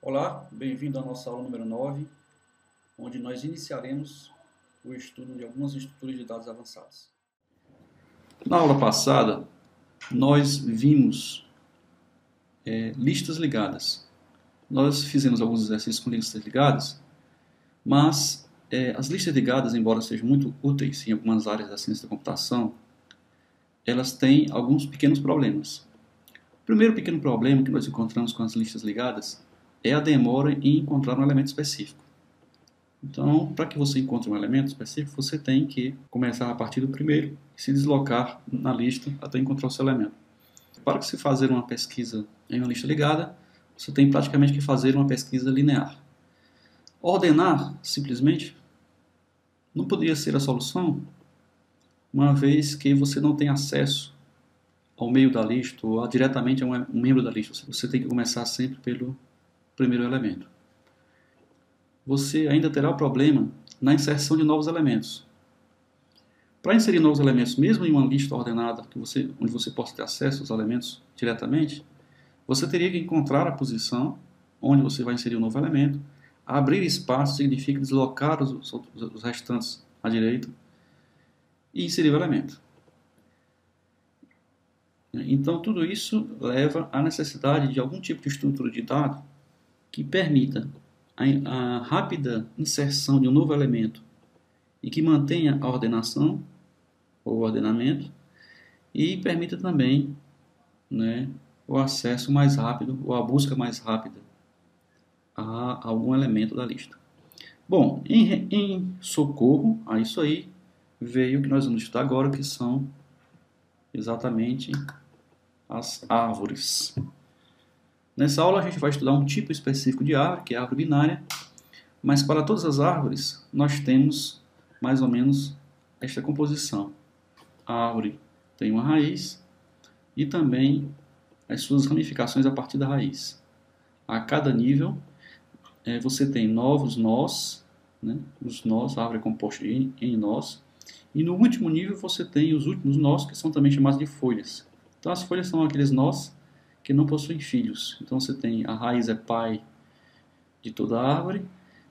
Olá, bem-vindo à nossa aula número 9, onde nós iniciaremos o estudo de algumas estruturas de dados avançadas. Na aula passada, nós vimos listas ligadas. Nós fizemos alguns exercícios com listas ligadas, mas as listas ligadas, embora sejam muito úteis em algumas áreas da ciência da computação, elas têm alguns pequenos problemas. O primeiro pequeno problema que nós encontramos com as listas ligadas é a demora em encontrar um elemento específico. Então, para que você encontre um elemento específico, você tem que começar a partir do primeiro e se deslocar na lista até encontrar o seu elemento. Para se fazer uma pesquisa em uma lista ligada, você tem praticamente que fazer uma pesquisa linear. Ordenar, simplesmente, não poderia ser a solução, uma vez que você não tem acesso ao meio da lista ou diretamente a um membro da lista. Você tem que começar sempre pelo primeiro elemento. Você ainda terá o problema na inserção de novos elementos. Para inserir novos elementos, mesmo em uma lista ordenada, onde você possa ter acesso aos elementos diretamente, você teria que encontrar a posição onde você vai inserir um novo elemento. Abrir espaço significa deslocar os restantes à direita e inserir o elemento. Então, tudo isso leva à necessidade de algum tipo de estrutura de dado que permita a rápida inserção de um novo elemento e que mantenha a ordenação ou ordenamento e permita também, o acesso mais rápido ou a busca mais rápida a algum elemento da lista. Bom, em socorro a isso aí, veio o que nós vamos estudar agora, que são exatamente as árvores. Nessa aula a gente vai estudar um tipo específico de árvore, que é a árvore binária, mas para todas as árvores nós temos mais ou menos esta composição. A árvore tem uma raiz e também as suas ramificações a partir da raiz. A cada nível você tem novos nós, os nós, a árvore é composta de N nós, e no último nível você tem os últimos nós, que são também chamados de folhas. Então as folhas são aqueles nós que não possuem filhos. Então você tem a raiz é pai de toda a árvore,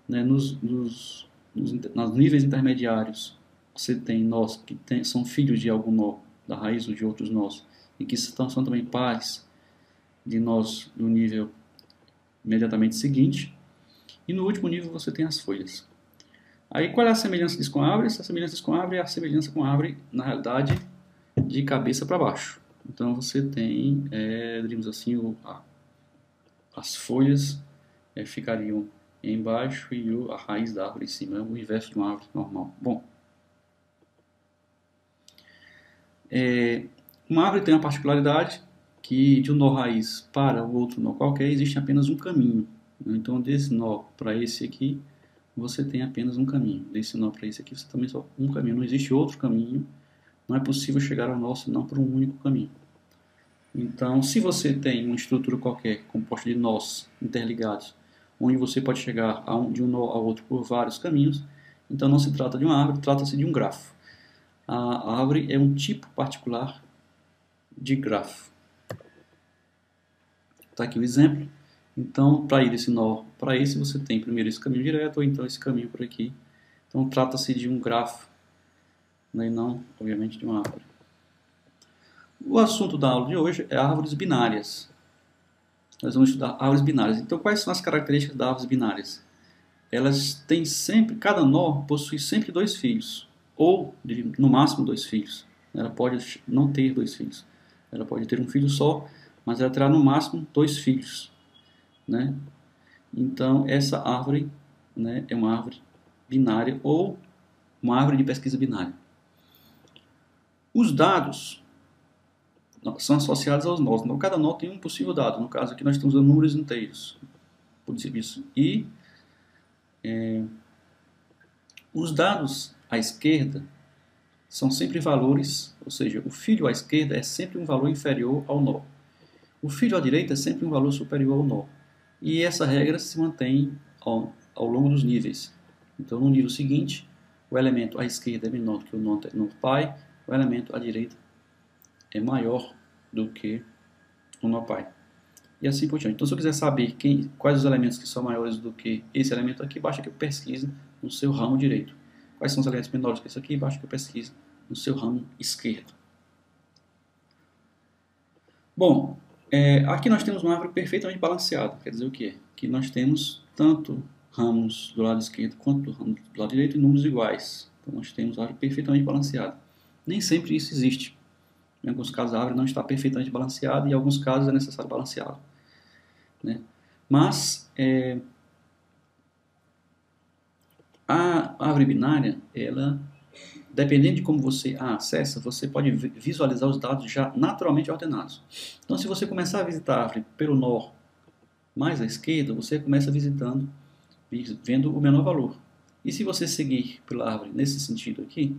nos níveis intermediários você tem nós que são filhos de algum nó da raiz ou de outros nós e que são também pais de nós do nível imediatamente seguinte, e no último nível você tem as folhas. Aí qual é a semelhança disso com a árvore? Essa semelhança disso com a árvore é a semelhança com a árvore, na realidade, de cabeça para baixo. Então você tem, digamos assim, as folhas ficariam embaixo e a raiz da árvore em cima. É o inverso de uma árvore normal. Bom, uma árvore tem uma particularidade que de um nó raiz para o outro nó qualquer existe apenas um caminho. Então desse nó para esse aqui você tem apenas um caminho. Desse nó para esse aqui você também só um caminho. Não existe outro caminho. Não é possível chegar ao nó senão por um único caminho. Então, se você tem uma estrutura qualquer composta de nós interligados, onde você pode chegar de um nó ao outro por vários caminhos, então não se trata de uma árvore, trata-se de um grafo. A árvore é um tipo particular de grafo. Está aqui o exemplo. Então, para ir desse nó para esse, você tem primeiro esse caminho direto, ou então esse caminho por aqui. Então, trata-se de um grafo, e não, obviamente, de uma árvore. O assunto da aula de hoje é árvores binárias. Nós vamos estudar árvores binárias. Então, quais são as características das árvores binárias? Elas têm sempre, cada nó possui sempre dois filhos, ou no máximo dois filhos. Ela pode não ter dois filhos. Ela pode ter um filho só, mas ela terá no máximo dois filhos. Então, essa árvore é uma árvore binária ou uma árvore de pesquisa binária. Os dados são associados aos nós. Então, cada nó tem um possível dado. No caso aqui nós estamos usando números inteiros. Por isso. E os dados à esquerda são sempre valores, ou seja, o filho à esquerda é sempre um valor inferior ao nó. O filho à direita é sempre um valor superior ao nó. E essa regra se mantém ao longo dos níveis. Então, no nível seguinte, o elemento à esquerda é menor do que o nó pai, o elemento à direita é maior do que o nó pai. e assim por diante. Então, se eu quiser saber quais os elementos que são maiores do que esse elemento aqui, basta que eu pesquise no seu ramo direito. Quais são os elementos menores que esse aqui, basta que eu pesquise no seu ramo esquerdo. Bom, aqui nós temos uma árvore perfeitamente balanceada. Quer dizer o quê? Que nós temos tanto ramos do lado esquerdo quanto do ramo do lado direito em números iguais. Então nós temos a árvore perfeitamente balanceada. Nem sempre isso existe. Em alguns casos a árvore não está perfeitamente balanceada e em alguns casos é necessário balanceá-la, né? Mas a árvore binária, ela, dependendo de como você a acessa, você pode visualizar os dados já naturalmente ordenados. Então, se você começar a visitar a árvore pelo nó mais à esquerda, você começa vendo o menor valor. E se você seguir pela árvore nesse sentido aqui,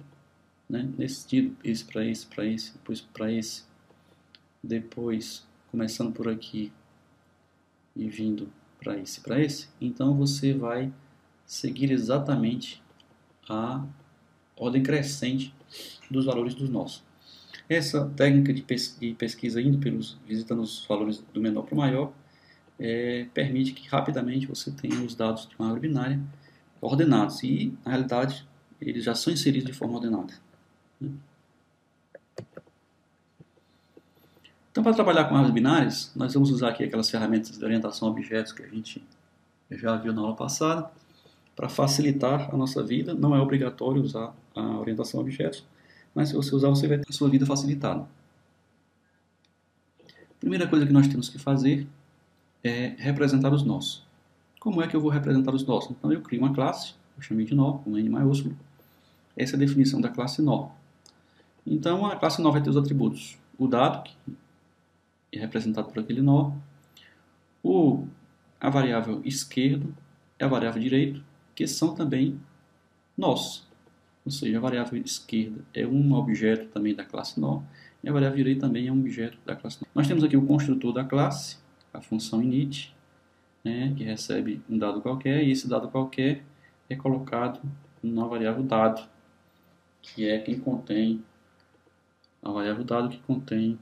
né, nesse sentido, esse para esse, para esse, depois para esse, depois começando por aqui e vindo para esse, então você vai seguir exatamente a ordem crescente dos valores dos nós. Essa técnica de pesquisa visitando os valores do menor para o maior, permite que rapidamente você tenha os dados de uma árvore binária ordenados e, na realidade, eles já são inseridos de forma ordenada. Então, para trabalhar com árvores binárias, nós vamos usar aqui aquelas ferramentas de orientação a objetos que a gente já viu na aula passada. Para facilitar a nossa vida, não é obrigatório usar a orientação a objetos, mas se você usar, você vai ter a sua vida facilitada. A primeira coisa que nós temos que fazer é representar os nós. Como é que eu vou representar os nós? Então eu crio uma classe, eu chamei de nó, com N maiúsculo. Essa é a definição da classe nó. Então a classe nó vai ter os atributos: o dado, que é representado por aquele nó, a variável esquerdo e a variável direito, que são também nós. Ou seja, a variável esquerda é um objeto também da classe nó, e a variável direita também é um objeto da classe nó. Nós temos aqui o construtor da classe, a função init, né, que recebe um dado qualquer, e esse dado qualquer é colocado na variável dado, que é quem contém a variável dado, que contém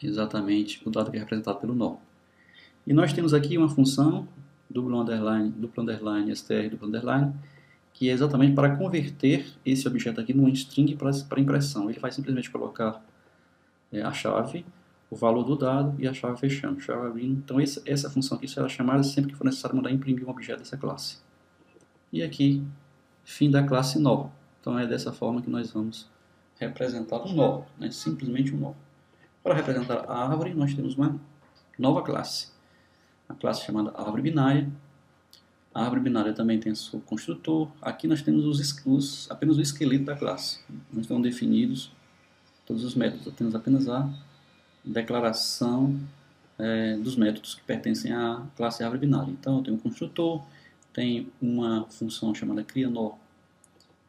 exatamente o dado que é representado pelo nó. E nós temos aqui uma função duplo underline, str, duplo underline, que é exatamente para converter esse objeto aqui num string para impressão. Ele vai simplesmente colocar a chave, o valor do dado e a chave fechando. Chave abrindo. Então essa função aqui será chamada sempre que for necessário mandar imprimir um objeto dessa classe. E aqui, fim da classe nó. Então é dessa forma que nós vamos representar um nó, né? Simplesmente um nó. Para representar a árvore, nós temos uma nova classe. A classe chamada árvore binária. A árvore binária também tem seu construtor. Aqui nós temos apenas o esqueleto da classe. Não estão definidos todos os métodos. Temos apenas a declaração dos métodos que pertencem à classe árvore binária. Então eu tenho um construtor, tem uma função chamada criaNó,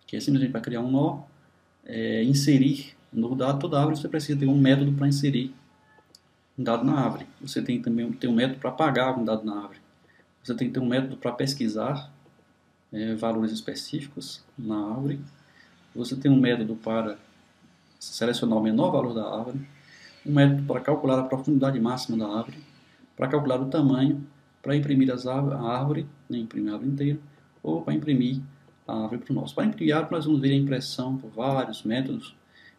que é simplesmente para criar um nó, inserir um novo dado. Toda árvore você precisa ter um método para inserir um dado na árvore. Você tem também um método para apagar um dado na árvore. Você tem que ter um método para pesquisar valores específicos na árvore. Você tem um método para selecionar o menor valor da árvore. Um método para calcular a profundidade máxima da árvore. Para calcular o tamanho. Para imprimir a árvore, né, imprimir a árvore inteira. Ou para imprimir a árvore para o nosso. Para imprimir a árvore, nós vamos ver a impressão por vários métodos.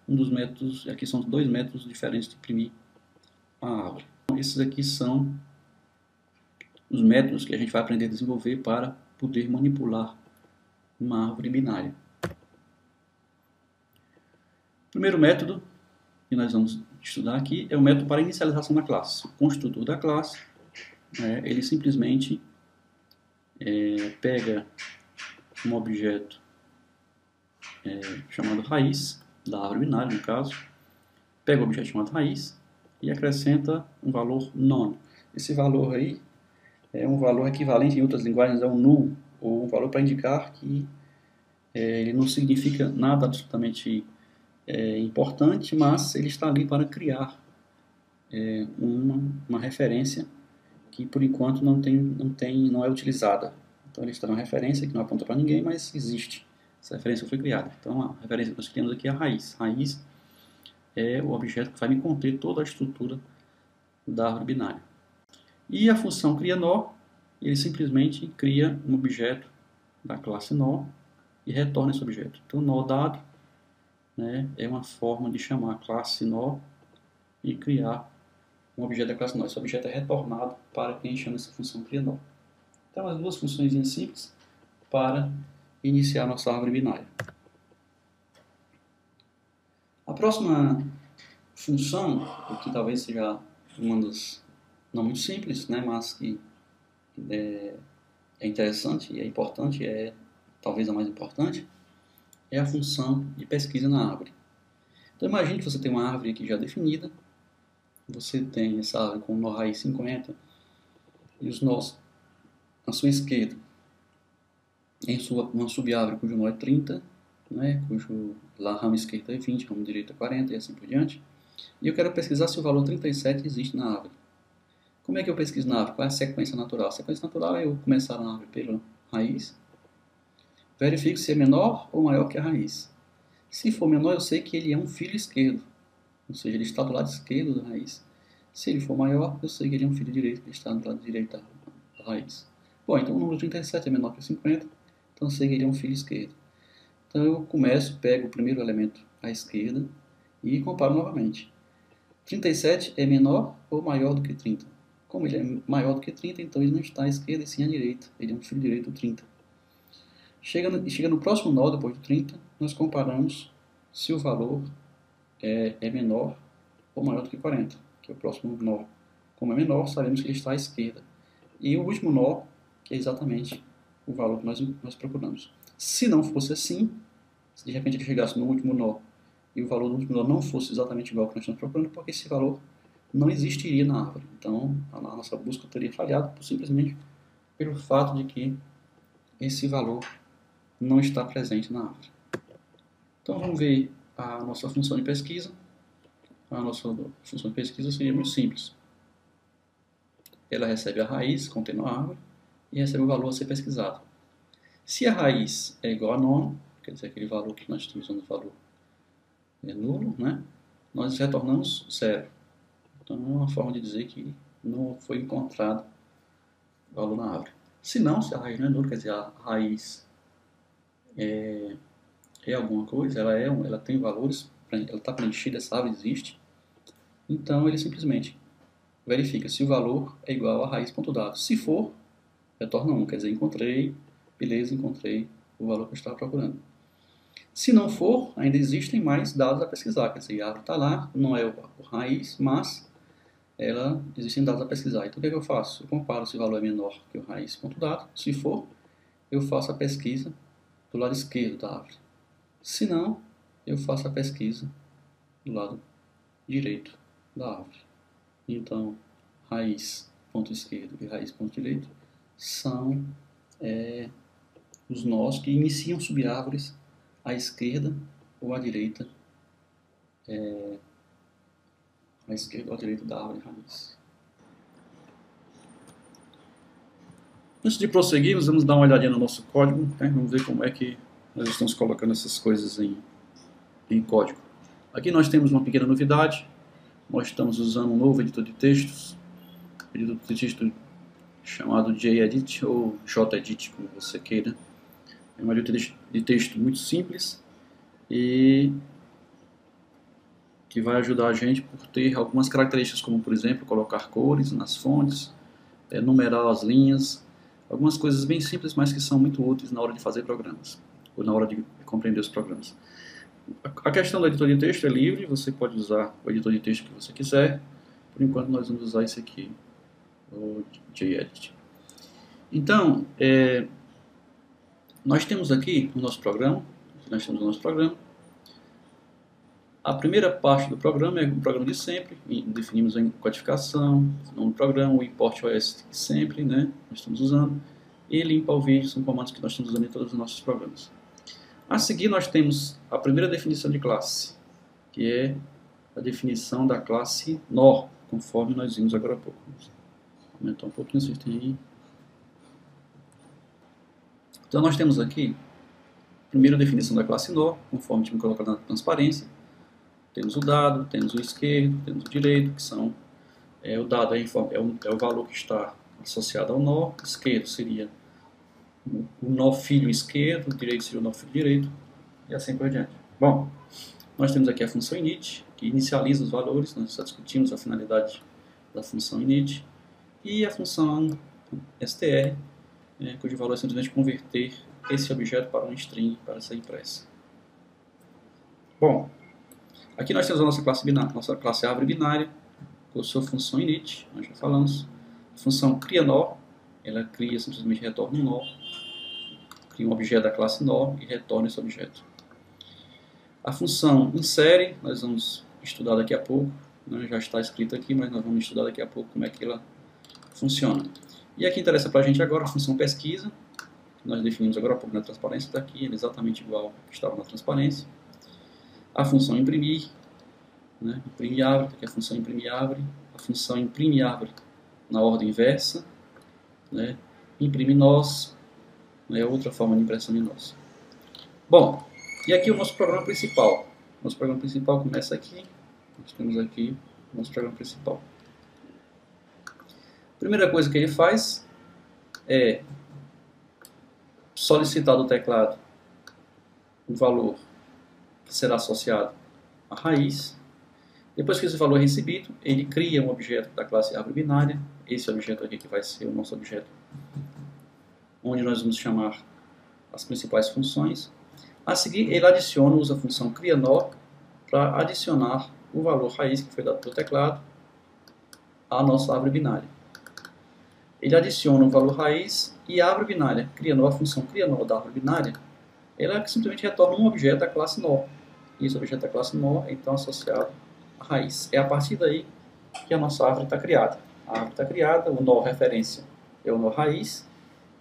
Um dos métodos, aqui são 2 métodos diferentes de imprimir a árvore. Então, esses aqui são os métodos que a gente vai aprender a desenvolver para poder manipular uma árvore binária. O primeiro método que nós vamos estudar aqui é o método para inicialização da classe. O construtor da classe, ele simplesmente pega um objeto chamado raiz, da árvore binária no caso, pega o objeto chamado raiz e acrescenta um valor non. Esse valor aí é um valor equivalente em outras linguagens a um null, ou um valor para indicar que ele não significa nada absolutamente importante, mas ele está ali para criar uma referência que por enquanto não é utilizada. Então ele está numa referência que não aponta para ninguém, mas existe. Essa referência foi criada. Então a referência que nós criamos aqui é a raiz. Raiz é o objeto que vai me conter toda a estrutura da árvore binária. E a função cria nó, ele simplesmente cria um objeto da classe nó e retorna esse objeto. Então, nó dado, né, é uma forma de chamar a classe nó e criar um objeto da classe nó. Esse objeto é retornado para quem chama essa função cria nó. Então, as duas funções simples para iniciar nossa árvore binária. A próxima função, que talvez seja uma das não muito simples, né, mas que é interessante e é importante, talvez a mais importante, é a função de pesquisa na árvore. Então imagine que você tem uma árvore aqui já definida, você tem essa árvore com o nó raiz 50 e os nós à sua esquerda em uma subárvore cujo nó é 30, né, cujo a rama esquerda é 20, rama direita é 40 e assim por diante. E eu quero pesquisar se o valor 37 existe na árvore. Como é que eu pesquiso na árvore? Qual é a sequência natural? A sequência natural é eu começar na árvore pela raiz, verifico se é menor ou maior que a raiz. Se for menor, eu sei que ele é um filho esquerdo, ou seja, ele está do lado esquerdo da raiz. Se ele for maior, eu sei que ele é um filho direito, ele está do lado direito da raiz. Bom, então o número 37 é menor que 50, então eu sei que ele é um filho esquerdo. Então eu começo, pego o primeiro elemento à esquerda e comparo novamente. 37 é menor ou maior do que 30? Como ele é maior do que 30, então ele não está à esquerda e sim à direita. Ele é um filho direito do 30. Chega no próximo nó, depois do 30, nós comparamos se o valor é menor ou maior do que 40, que é o próximo nó. Como é menor, sabemos que ele está à esquerda. E o último nó, que é exatamente o valor que nós procuramos. Se não fosse assim, se de repente ele chegasse no último nó e o valor do último nó não fosse exatamente igual ao que nós estamos procurando, porque esse valor não existiria na árvore. Então, a nossa busca teria falhado simplesmente pelo fato de que esse valor não está presente na árvore. Então, vamos ver a nossa função de pesquisa. A nossa função de pesquisa seria muito simples. Ela recebe a raiz contendo a árvore e recebe o valor a ser pesquisado. Se a raiz é igual a nono, quer dizer, aquele valor que nós estamos usando, o valor é nulo, né? Nós retornamos zero. Então, é uma forma de dizer que não foi encontrado valor na árvore. Se não, se a raiz não é nula, quer dizer, a raiz é alguma coisa, ela tem valores, ela está preenchida, essa árvore existe, então ele simplesmente verifica se o valor é igual a raiz ponto dado. Se for, retorna 1, quer dizer, encontrei, beleza, encontrei o valor que eu estava procurando. Se não for, ainda existem mais dados a pesquisar, quer dizer, a árvore está lá, não é o raiz, mas existem dados a pesquisar. Então o que é que eu faço? Eu comparo se o valor é menor que o raiz ponto dado. Se for, eu faço a pesquisa do lado esquerdo da árvore. Se não, eu faço a pesquisa do lado direito da árvore. Então, raiz ponto esquerdo e raiz ponto direito são os nós que iniciam subárvores à esquerda ou à direita, à esquerda ou à direita da árvore raiz. Antes de prosseguirmos, vamos dar uma olhadinha no nosso código, né? Vamos ver como é que nós estamos colocando essas coisas em código. Aqui nós temos uma pequena novidade. Nós estamos usando um novo editor de textos, editor de texto chamado JEdit ou JEdit, como você queira. É um editor de texto muito simples e que vai ajudar a gente por ter algumas características, como por exemplo, colocar cores nas fontes, numerar as linhas, algumas coisas bem simples, mas que são muito úteis na hora de fazer programas, ou na hora de compreender os programas. A questão do editor de texto é livre, você pode usar o editor de texto que você quiser. Por enquanto nós vamos usar esse aqui, o JEdit. Então, nós temos aqui o nosso programa, A primeira parte do programa é o programa de sempre, definimos a codificação, o nome do programa, o import OS sempre, né, nós estamos usando, e limpar o vídeo, são comandos que nós estamos usando em todos os nossos programas. A seguir nós temos a primeira definição de classe, que é a definição da classe nó, conforme nós vimos agora há pouco. Vou aumentar um pouquinho, vocês têm aí. Então nós temos aqui a primeira definição da classe nó, conforme tínhamos colocado na transparência. Temos o dado, temos o esquerdo, temos o direito, que são O dado é o valor que está associado ao nó. Esquerdo seria o nó filho esquerdo, o direito seria o nó filho direito, e assim por diante. Bom, nós temos aqui a função init, que inicializa os valores. Nós já discutimos a finalidade da função init, e a função str, cujo valor é simplesmente converter esse objeto para um string para ser impressa. Bom, aqui nós temos a nossa classe árvore binária, com sua função init, nós já falamos. A função cria nó, ela cria, simplesmente retorna um nó, cria um objeto da classe nó e retorna esse objeto. A função insere, nós vamos estudar daqui a pouco, né? Já está escrito aqui, mas nós vamos estudar daqui a pouco como é que ela funciona. E aqui interessa para a gente agora a função pesquisa, que nós definimos agora há pouco na transparência, está aqui, ele é exatamente igual ao que estava na transparência. A função imprimir, né? Imprime árvore, aqui é a função imprime árvore, a função imprime árvore na ordem inversa, né? Imprime nós, é outra forma de impressão de nós. Bom, e aqui o nosso programa principal. Nosso programa principal começa aqui, nós temos aqui o nosso programa principal. A primeira coisa que ele faz é solicitar do teclado o valor que será associado à raiz. Depois que esse valor é recebido, ele cria um objeto da classe árvore binária. Esse objeto aqui que vai ser o nosso objeto, onde nós vamos chamar as principais funções. A seguir, ele adiciona, usa a função criaNó para adicionar o valor raiz que foi dado pelo teclado à nossa árvore binária. Ele adiciona o valor raiz e a árvore binária, criaNó, a função criaNó da árvore binária, ela simplesmente retorna um objeto da classe nó. E esse objeto da classe nó é então associado à raiz. É a partir daí que a nossa árvore está criada. A árvore está criada, o nó referência é o nó raiz,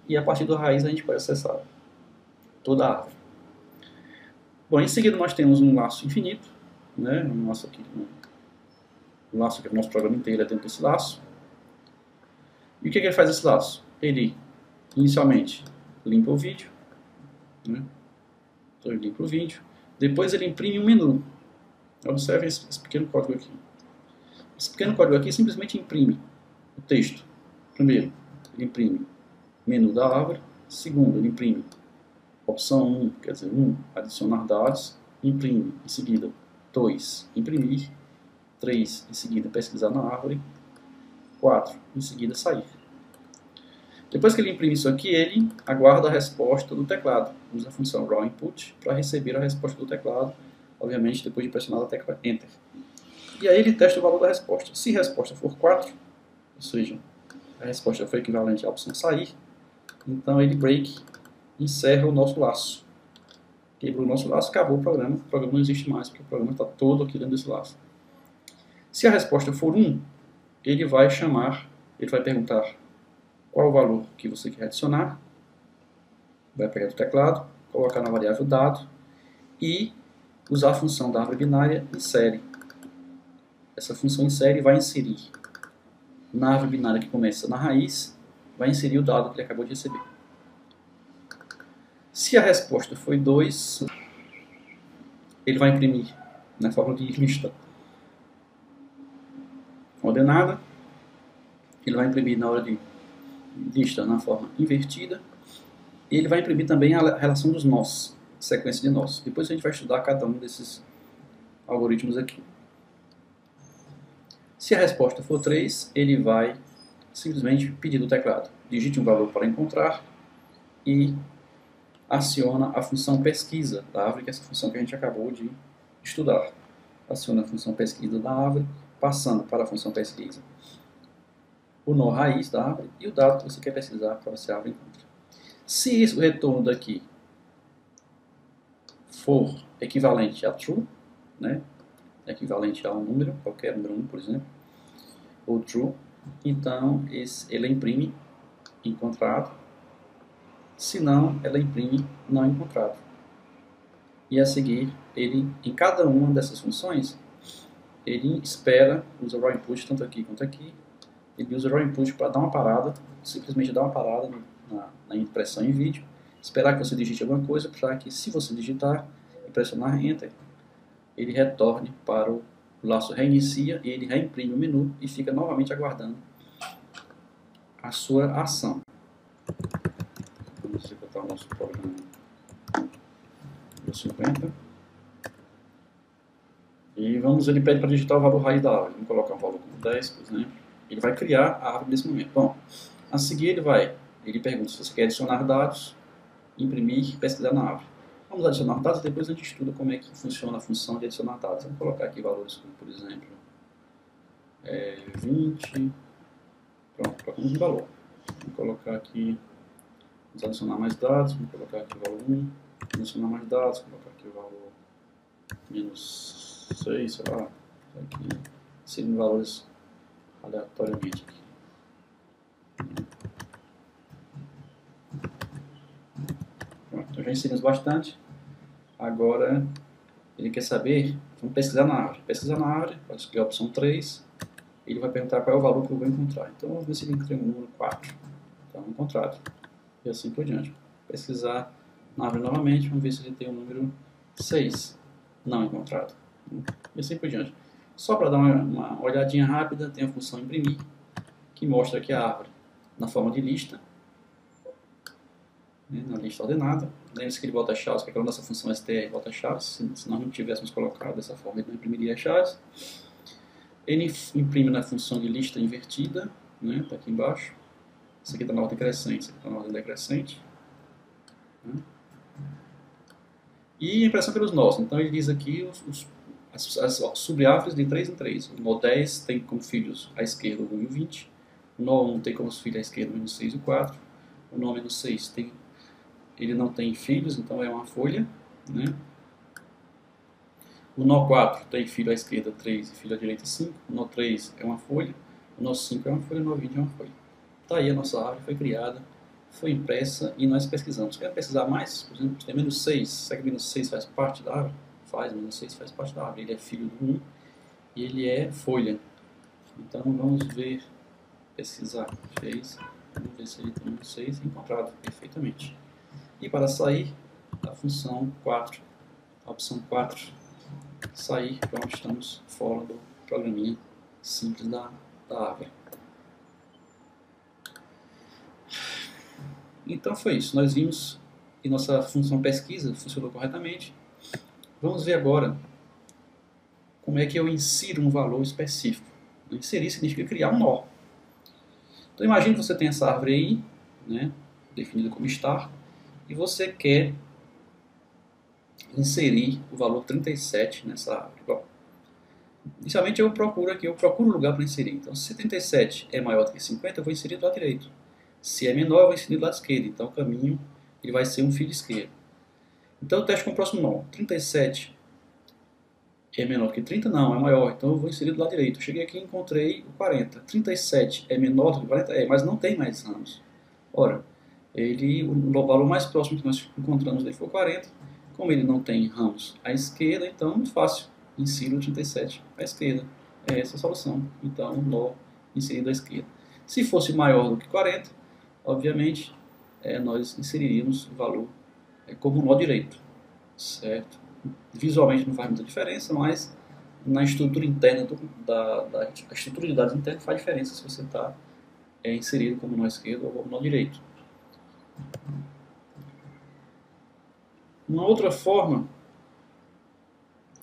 e a partir do raiz a gente pode acessar toda a árvore. Bom, em seguida nós temos um laço infinito, né? Um laço aqui que o nosso programa inteiro é dentro desse laço. E o que ele faz esse laço? Ele inicialmente limpa o vídeo, né? Então ele limpa o vídeo. Depois ele imprime um menu. Observe esse pequeno código aqui. Esse pequeno código aqui simplesmente imprime o texto. Primeiro, ele imprime menu da árvore. Segundo, ele imprime opção 1, quer dizer, 1, adicionar dados. Imprime, em seguida, 2, imprimir. 3, em seguida, pesquisar na árvore. 4, em seguida, sair. Depois que ele imprime isso aqui, ele aguarda a resposta do teclado. Usa a função raw input para receber a resposta do teclado, obviamente depois de pressionar a tecla Enter. E aí ele testa o valor da resposta. Se a resposta for 4, ou seja, a resposta foi equivalente à opção sair, então ele break, encerra o nosso laço. Quebrou o nosso laço, acabou o programa não existe mais, porque o programa está todo aqui dentro desse laço. Se a resposta for 1, ele vai perguntar qual o valor que você quer adicionar, vai pegar do teclado, colocar na variável dado e usar a função da árvore binária insere. Essa função insere vai inserir na árvore binária que começa na raiz, vai inserir o dado que ele acabou de receber. Se a resposta foi 2, ele vai imprimir na forma de lista ordenada, ele vai imprimir na hora de lista na forma invertida, e ele vai imprimir também a relação dos nós, sequência de nós. Depois a gente vai estudar cada um desses algoritmos aqui. Se a resposta for 3, ele vai simplesmente pedir do teclado, digite um valor para encontrar e aciona a função pesquisa da árvore, que é essa função que a gente acabou de estudar. Aciona a função pesquisa da árvore, passando para a função pesquisa o nó raiz da árvore e o dado que você quer pesquisar para você a árvore encontra. Se o retorno daqui for equivalente a true, né, equivalente a um número, qualquer número 1, por exemplo, ou true, então ele imprime encontrado, se não, ela imprime não encontrado. E a seguir, ele, em cada uma dessas funções, ele espera, usa raw input tanto aqui quanto aqui, ele usa raw input para dar uma parada, simplesmente dar uma parada na impressão em vídeo, esperar que você digite alguma coisa, para que se você digitar e pressionar Enter, ele retorne para o o laço reinicia e ele reimprime o menu e fica novamente aguardando a sua ação. Vamos executar o nosso programa do 50. E ele pede para digitar o valor raiz da árvore. Vamos colocar um valor como 10, por exemplo. Ele vai criar a árvore nesse momento. Bom, a seguir ele pergunta se você quer adicionar dados, imprimir e pesquisar na árvore. Vamos adicionar dados e depois a gente estuda como é que funciona a função de adicionar dados. Vamos colocar aqui valores como, por exemplo, 20. Pronto, colocamos um valor. Vamos colocar aqui, vamos adicionar mais dados, vamos colocar aqui o valor 1, adicionar mais dados, colocar aqui o valor menos 6, sei lá, aqui, seguindo valores aleatoriamente aqui. Pronto, então já inserimos bastante. Agora ele quer saber, vamos pesquisar na árvore. Pesquisar na árvore, pode escolher a opção 3. Ele vai perguntar qual é o valor que eu vou encontrar. Então vamos ver se ele encontra o número 4. Então encontrado. E assim por diante. Pesquisar na árvore novamente, vamos ver se ele tem o número 6. Não encontrado. E assim por diante. Só para dar uma olhadinha rápida, tem a função imprimir, que mostra aqui a árvore na forma de lista, né, na lista ordenada. Lembre-se que ele bota chaves, que aquela nossa função str bota chaves. Se nós não tivéssemos colocado dessa forma, ele não imprimiria chaves. Ele imprime na função de lista invertida, né, está aqui embaixo. Isso aqui está na ordem crescente, isso aqui está na ordem decrescente. Né. E a impressão pelos nós. Então ele diz aqui as subárvores de 3 em 3. O nó 10 tem como filhos à esquerda o 1 e o 20. O nó 1 tem como filhos à esquerda o menos 6 e o 4. O nó menos 6 ele não tem filhos, então é uma folha. Né? O nó 4 tem filho à esquerda 3 e filho à direita 5. O nó 3 é uma folha. O nó 5 é uma folha. O nó 20 é uma folha. Está aí a nossa árvore, foi criada, foi impressa e nós pesquisamos. Quer pesquisar mais? Por exemplo, tem menos 6. Será que menos 6 faz parte da árvore? Faz, menos 6 faz parte da árvore. Ele é filho do 1 e ele é folha. Então vamos ver, pesquisar. Fez. Vamos ver se ele tem menos 6. Encontrado perfeitamente. E para sair, a função 4, a opção 4, sair, pronto, estamos fora do programinha simples da árvore. Então foi isso, nós vimos que nossa função pesquisa funcionou corretamente. Vamos ver agora como é que eu insiro um valor específico. Inserir significa criar um nó. Então imagine que você tem essa árvore aí, né, definida como star, e você quer inserir o valor 37 nessa árvore. Bom, inicialmente eu procuro um lugar para inserir. Então se 37 é maior do que 50, eu vou inserir do lado direito. Se é menor, eu vou inserir do lado esquerdo. Então o caminho ele vai ser um filho esquerdo. Então eu testo com o próximo nó. 37 é menor que 30? Não, é maior. Então eu vou inserir do lado direito. Cheguei aqui e encontrei o 40. 37 é menor do que 40? É, mas não tem mais ramos. Ora, o valor mais próximo que nós encontramos foi o 40. Como ele não tem ramos à esquerda, então é muito fácil. Insiro o 37 à esquerda. É essa a solução. Então, nó inserido à esquerda. Se fosse maior do que 40, obviamente, nós inseriríamos o valor como nó direito. Certo? Visualmente não faz muita diferença, mas na estrutura interna, a estrutura de dados interna faz diferença se você está inserido como nó esquerdo ou como nó direito. Uma outra forma,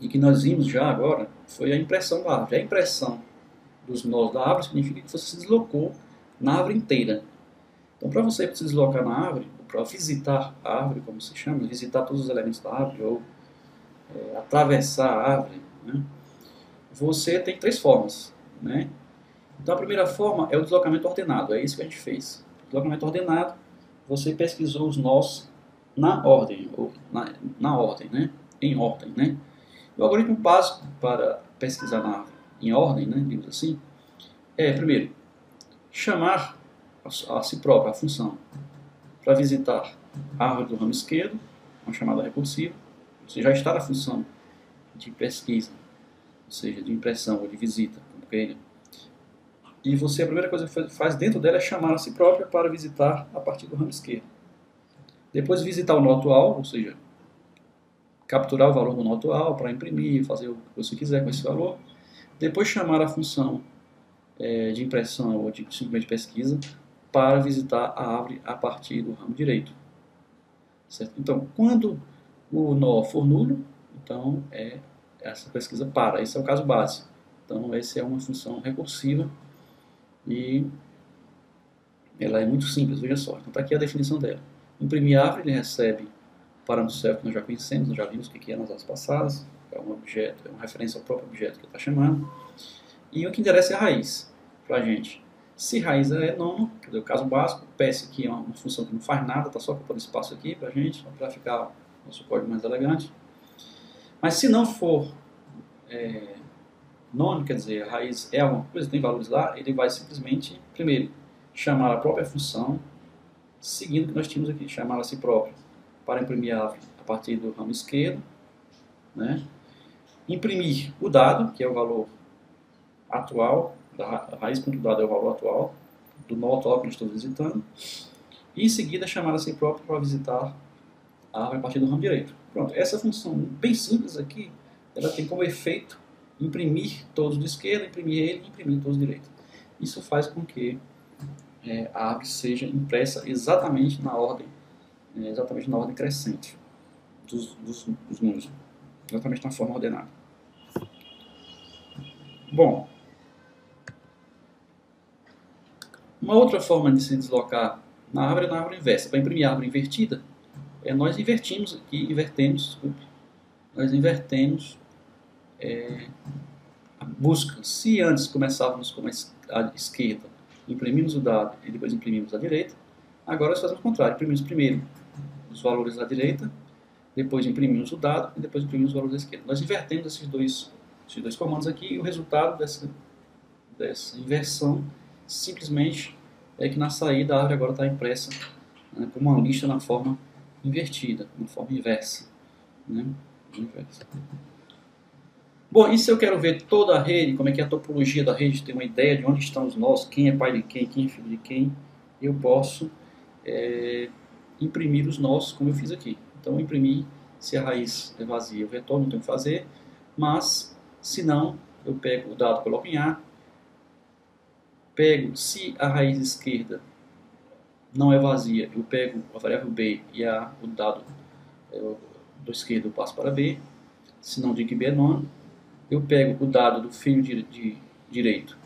e que nós vimos já agora, foi a impressão da árvore. A impressão dos nós da árvore significa que você se deslocou na árvore inteira. Então, para você se deslocar na árvore, para visitar a árvore, como se chama, visitar todos os elementos da árvore, ou atravessar a árvore, né, você tem 3 formas. Né? Então, a primeira forma é o deslocamento ordenado. É isso que a gente fez. Deslocamento ordenado, você pesquisou os nós na ordem, ou na ordem, né? Em ordem, né? O algoritmo básico para pesquisar na árvore em ordem, né, digamos assim, primeiro, chamar a si própria a função para visitar a árvore do ramo esquerdo, uma chamada recursiva. Você já está na função de pesquisa, ou seja, de impressão ou de visita, e você, a primeira coisa que faz dentro dela é chamar a si própria para visitar a partir do ramo esquerdo. Depois visitar o nó atual, ou seja, capturar o valor do nó atual para imprimir, fazer o que você quiser com esse valor. Depois chamar a função de impressão ou de simplesmente pesquisa para visitar a árvore a partir do ramo direito. Certo? Então, quando o nó for nulo, então essa pesquisa para. Esse é o caso base. Então, essa é uma função recursiva e ela é muito simples, veja só. Então, está aqui a definição dela. Imprimir árvore, ele recebe o parâmetro self que nós já conhecemos, nós já vimos o que é nas aulas passadas. É um objeto, é uma referência ao próprio objeto que ele está chamando. E o que interessa é a raiz para a gente. Se raiz é nono, quer dizer, o caso básico, PS aqui é uma função que não faz nada, está só ocupando espaço aqui para a gente, para ficar o nosso código mais elegante. Mas se não for nono, quer dizer, a raiz é alguma coisa, tem valores lá, ele vai simplesmente, primeiro, chamar a própria função, seguindo o que nós tínhamos aqui, chamar a si próprio, para imprimir a árvore a partir do ramo esquerdo, né? Imprimir o dado, que é o valor atual, da raiz.dado é o valor atual, do nó atual que nós estamos visitando, e em seguida chamar a si próprio para visitar a árvore a partir do ramo direito. Pronto, essa função bem simples aqui, ela tem como efeito imprimir todos do esquerdo, imprimir ele e imprimir todos do direito. Isso faz com que a árvore seja impressa exatamente na ordem crescente dos números, exatamente na forma ordenada. Bom, uma outra forma de se deslocar na árvore é na árvore inversa. Para imprimir a árvore invertida, nós invertimos aqui, nós invertemos a busca. Se antes começávamos com a esquerda, imprimimos o dado e depois imprimimos a direita, agora nós fazemos o contrário. Imprimimos primeiro os valores da direita, depois imprimimos o dado e depois imprimimos os valores da esquerda. Nós invertemos esses dois comandos aqui e o resultado dessa inversão simplesmente é que na saída a árvore agora está impressa como uma lista na forma invertida, na forma inversa. Bom, e se eu quero ver toda a rede, como é que é a topologia da rede, ter uma ideia de onde estão os nós, quem é pai de quem é filho de quem, eu posso imprimir os nós como eu fiz aqui. Então, eu imprimi, se a raiz é vazia, eu retorno, não tenho que fazer, mas, se não, eu pego o dado, coloco em A, pego, se a raiz esquerda não é vazia, eu pego a variável B e o dado do esquerdo eu passo para B, se não digo que B é nono, eu pego o dado do filho de direito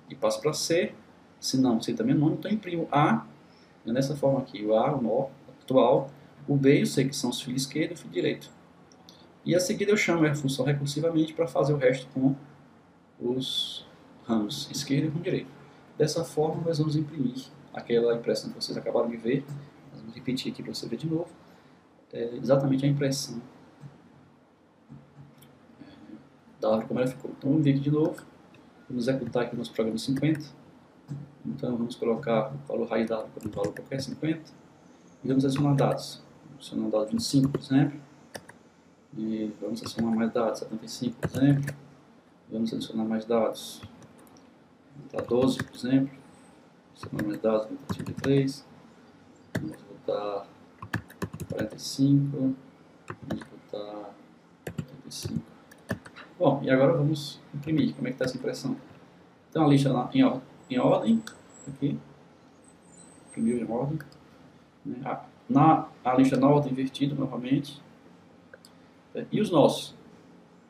e passo para C, se não, C também é nono, então eu imprimo A, nessa forma aqui, o A, o nó atual, o B e o C, que são os filhos esquerdo e o filho direito. E a seguir eu chamo a função recursivamente para fazer o resto com os ramos esquerdo e ramo direito. Dessa forma nós vamos imprimir aquela impressão que vocês acabaram de ver. Nós vamos repetir aqui para você ver de novo. Exatamente a impressão da árvore como ela ficou. Então vamos ver aqui de novo. Vamos executar aqui o nosso programa 50. Então vamos colocar o valor raiz da árvore como valor qualquer 50. E vamos adicionar dados. Vamos adicionar o dado 25, por exemplo. E vamos adicionar mais dados, 75, por exemplo. Vamos adicionar mais dados. Vou botar 12, por exemplo. Adicionar mais dados, vou botar 33. Vamos botar 45. Vamos botar 35. Bom, e agora vamos imprimir. Como é que está essa impressão? Então a lista em ordem. Aqui. Imprimiu em ordem. A lista na ordem invertida novamente. E os nós?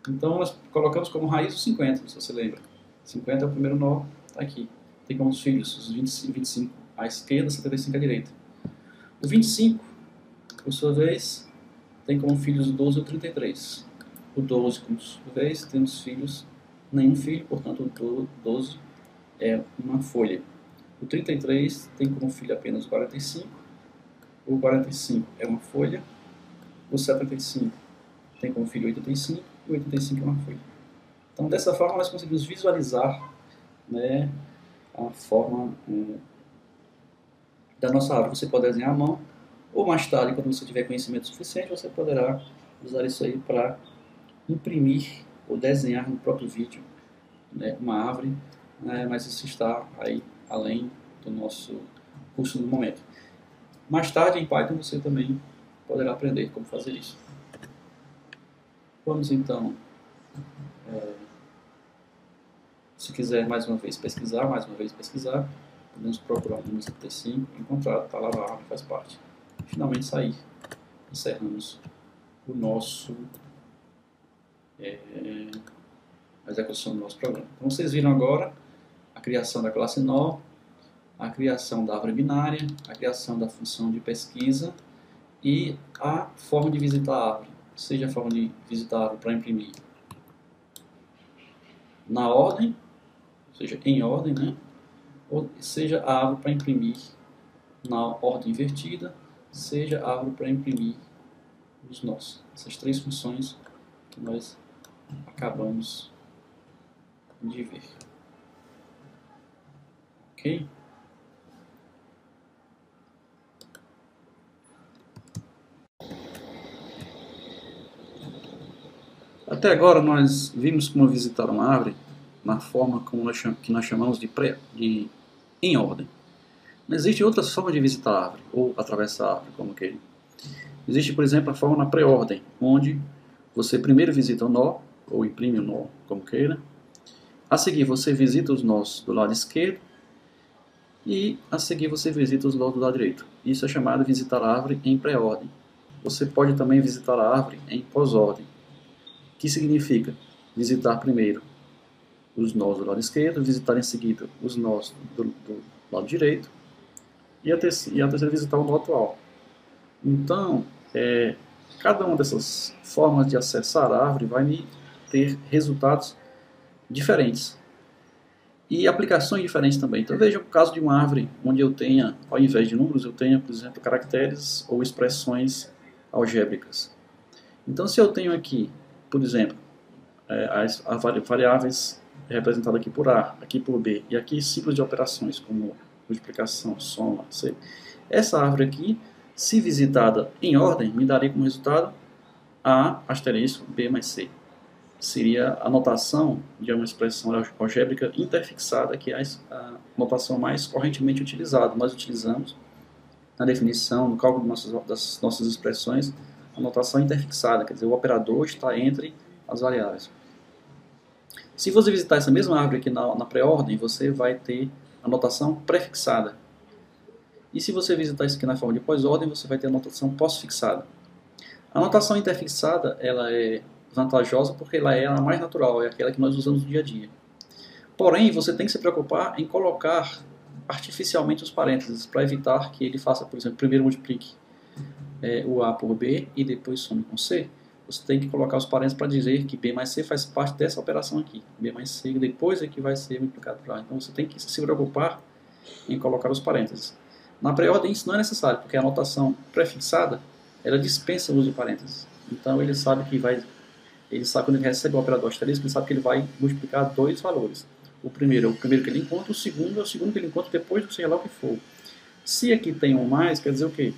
Então nós colocamos como raiz o 50, se você lembra. 50 é o primeiro nó, está aqui. Tem como os filhos os 25 à esquerda, 75 à direita. O 25, por sua vez, tem como filhos o 12 e o 33. O 12, por sua vez, temos filhos, nenhum filho, portanto o 12 é uma folha. O 33 tem como filho apenas o 45. O 45 é uma folha. O 75 tem como filho 85 e 85 é uma folha. Então, dessa forma, nós conseguimos visualizar a forma da nossa árvore. Você pode desenhar à mão, ou mais tarde, quando você tiver conhecimento suficiente, você poderá usar isso aí para imprimir ou desenhar no próprio vídeo uma árvore, mas isso está aí além do nosso curso no momento. Mais tarde, em Python, você também poderá aprender como fazer isso. Vamos então Se quiser mais uma vez pesquisar, podemos procurar no 75, encontrar, está lá a árvore, faz parte. E finalmente sair. Encerramos o nosso a execução do nosso programa. Então vocês viram agora a criação da classe nó, a criação da árvore binária, a criação da função de pesquisa e a forma de visitar a árvore, seja a forma de visitar a árvore para imprimir na ordem, ou seja, em ordem, né? Ou seja a árvore para imprimir na ordem invertida, seja a árvore para imprimir os nós. Essas três funções que nós acabamos de ver. Ok? Até agora nós vimos como visitar uma árvore na forma que nós chamamos de em ordem. Mas existe outras formas de visitar a árvore, ou atravessar a árvore, como queira. Existe, por exemplo, a forma na pré-ordem, onde você primeiro visita o nó, ou imprime o nó, como queira. A seguir você visita os nós do lado esquerdo, e a seguir você visita os nós do lado direito. Isso é chamado de visitar a árvore em pré-ordem. Você pode também visitar a árvore em pós-ordem, que significa visitar primeiro os nós do lado esquerdo, visitar em seguida os nós do lado direito, e a terceira visitar o nó atual. Então, cada uma dessas formas de acessar a árvore vai me ter resultados diferentes e aplicações diferentes também. Então veja o caso de uma árvore onde eu tenha, ao invés de números, eu tenha, por exemplo, caracteres ou expressões algébricas. Então se eu tenho aqui, por exemplo, as variáveis representadas aqui por A, aqui por B, e aqui ciclos de operações como multiplicação, soma, C. Essa árvore aqui, se visitada em ordem, me daria como resultado A asterisco B mais C. Seria a notação de uma expressão algébrica interfixada, que é a notação mais correntemente utilizada. Nós utilizamos na definição, no cálculo das nossas expressões, a notação interfixada, quer dizer, o operador está entre as variáveis. Se você visitar essa mesma árvore aqui na pré-ordem, você vai ter a notação prefixada. E se você visitar isso aqui na forma de pós-ordem, você vai ter a notação pós-fixada. A notação interfixada ela é vantajosa porque ela é a mais natural, é aquela que nós usamos no dia a dia. Porém, você tem que se preocupar em colocar artificialmente os parênteses para evitar que ele faça, por exemplo, primeiro multiplique o A por B e depois some com C. Você tem que colocar os parênteses para dizer que B mais C faz parte dessa operação aqui. B mais C depois é que vai ser multiplicado por A. Então você tem que se preocupar em colocar os parênteses. Na pré-ordem isso não é necessário, porque a notação prefixada ela dispensa o uso de parênteses. Então ele sabe quando ele recebe o operador asterisco, ele sabe que ele vai multiplicar dois valores. O primeiro é o primeiro que ele encontra, o segundo é o segundo que ele encontra depois do sei lá o que for. Se aqui tem um mais, quer dizer o quê?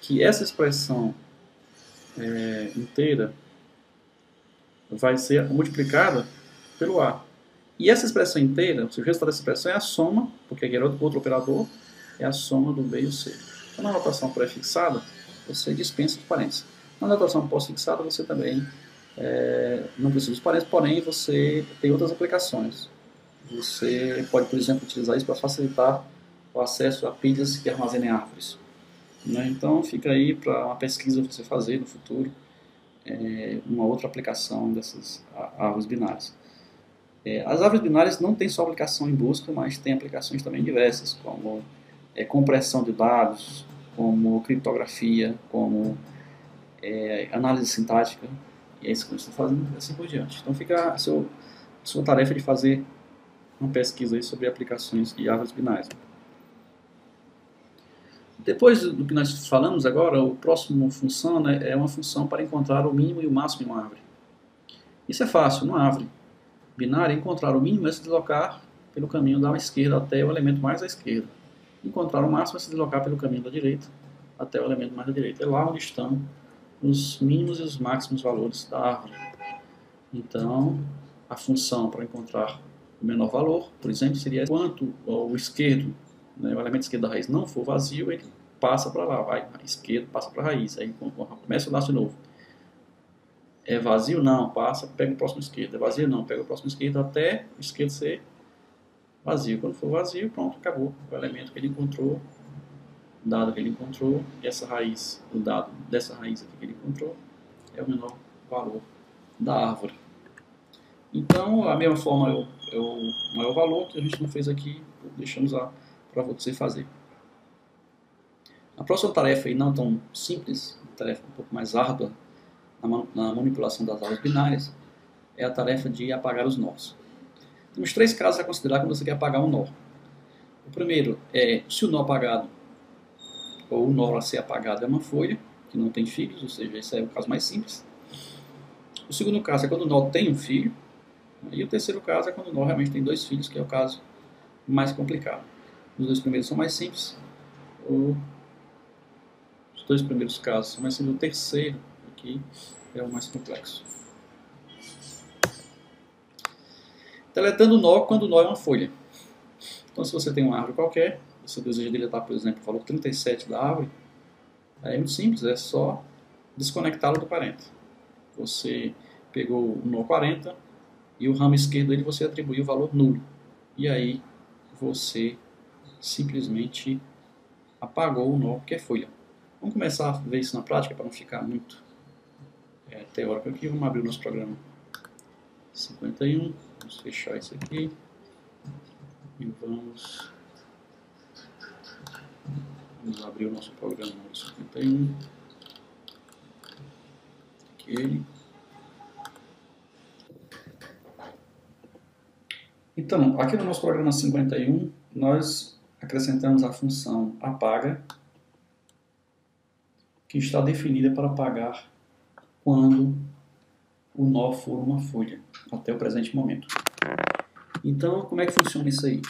Que essa expressão inteira vai ser multiplicada pelo A. E essa expressão inteira, o resultado dessa expressão é a soma, porque aqui era outro operador, é a soma do B e o C. Então, na notação pré-fixada, você dispensa os parênteses. Na notação pós-fixada, você também não precisa dos parênteses, porém você tem outras aplicações. Você pode, por exemplo, utilizar isso para facilitar o acesso a pilhas que armazenem árvores. Então fica aí para uma pesquisa que você fazer no futuro, uma outra aplicação dessas árvores binárias. As árvores binárias não têm só aplicação em busca, mas tem aplicações também diversas, como compressão de dados, como criptografia, como análise sintática, e é isso que nós estamos fazendo, assim por diante. Então fica a sua tarefa de fazer uma pesquisa aí sobre aplicações de árvores binárias. Depois do que nós falamos agora, a próxima função é uma função para encontrar o mínimo e o máximo em uma árvore. Isso é fácil, numa árvore binária, encontrar o mínimo é se deslocar pelo caminho da esquerda até o elemento mais à esquerda. Encontrar o máximo é se deslocar pelo caminho da direita até o elemento mais à direita. É lá onde estão os mínimos e os máximos valores da árvore. Então, a função para encontrar o menor valor, por exemplo, seria quanto o esquerdo, o elemento esquerdo da raiz não for vazio, ele passa para lá, vai esquerdo, passa para a raiz, aí começa o laço de novo. É vazio? Não, passa, pega o próximo esquerdo. É vazio? Não, pega o próximo esquerdo até o esquerdo ser vazio. Quando for vazio, pronto, acabou. O elemento que ele encontrou, o dado que ele encontrou, essa raiz, o dado dessa raiz aqui que ele encontrou, é o menor valor da árvore. Então, a mesma forma é o maior valor, que a gente não fez aqui, deixamos lá para você fazer. A próxima tarefa, aí, não tão simples, uma tarefa um pouco mais árdua na manipulação das árvores binárias, é a tarefa de apagar os nós. Temos 3 casos a considerar quando você quer apagar um nó. O primeiro é se o nó apagado, ou o nó a ser apagado é uma folha, que não tem filhos, ou seja, esse é o caso mais simples. O segundo caso é quando o nó tem um filho. E o terceiro caso é quando o nó realmente tem 2 filhos, que é o caso mais complicado. Os 2 primeiros são mais simples. Os 2 primeiros casos são mais simples. O terceiro aqui é o mais complexo. Deletando o nó quando o nó é uma folha. Então, se você tem uma árvore qualquer, você deseja deletar, por exemplo, o valor 37 da árvore, aí é muito simples, é só desconectá-lo do parente. Você pegou o nó 40 e o ramo esquerdo dele você atribuiu o valor nulo. E aí você simplesmente apagou o nó que é folha. Vamos começar a ver isso na prática para não ficar muito teórico aqui. Vamos abrir o nosso programa 51. Vamos fechar isso aqui. E vamos abrir o nosso programa 51. Aqui ele. Então, aqui no nosso programa 51, nós acrescentamos a função apaga, que está definida para apagar quando o nó for uma folha, até o presente momento. Então, como é que funciona isso aí?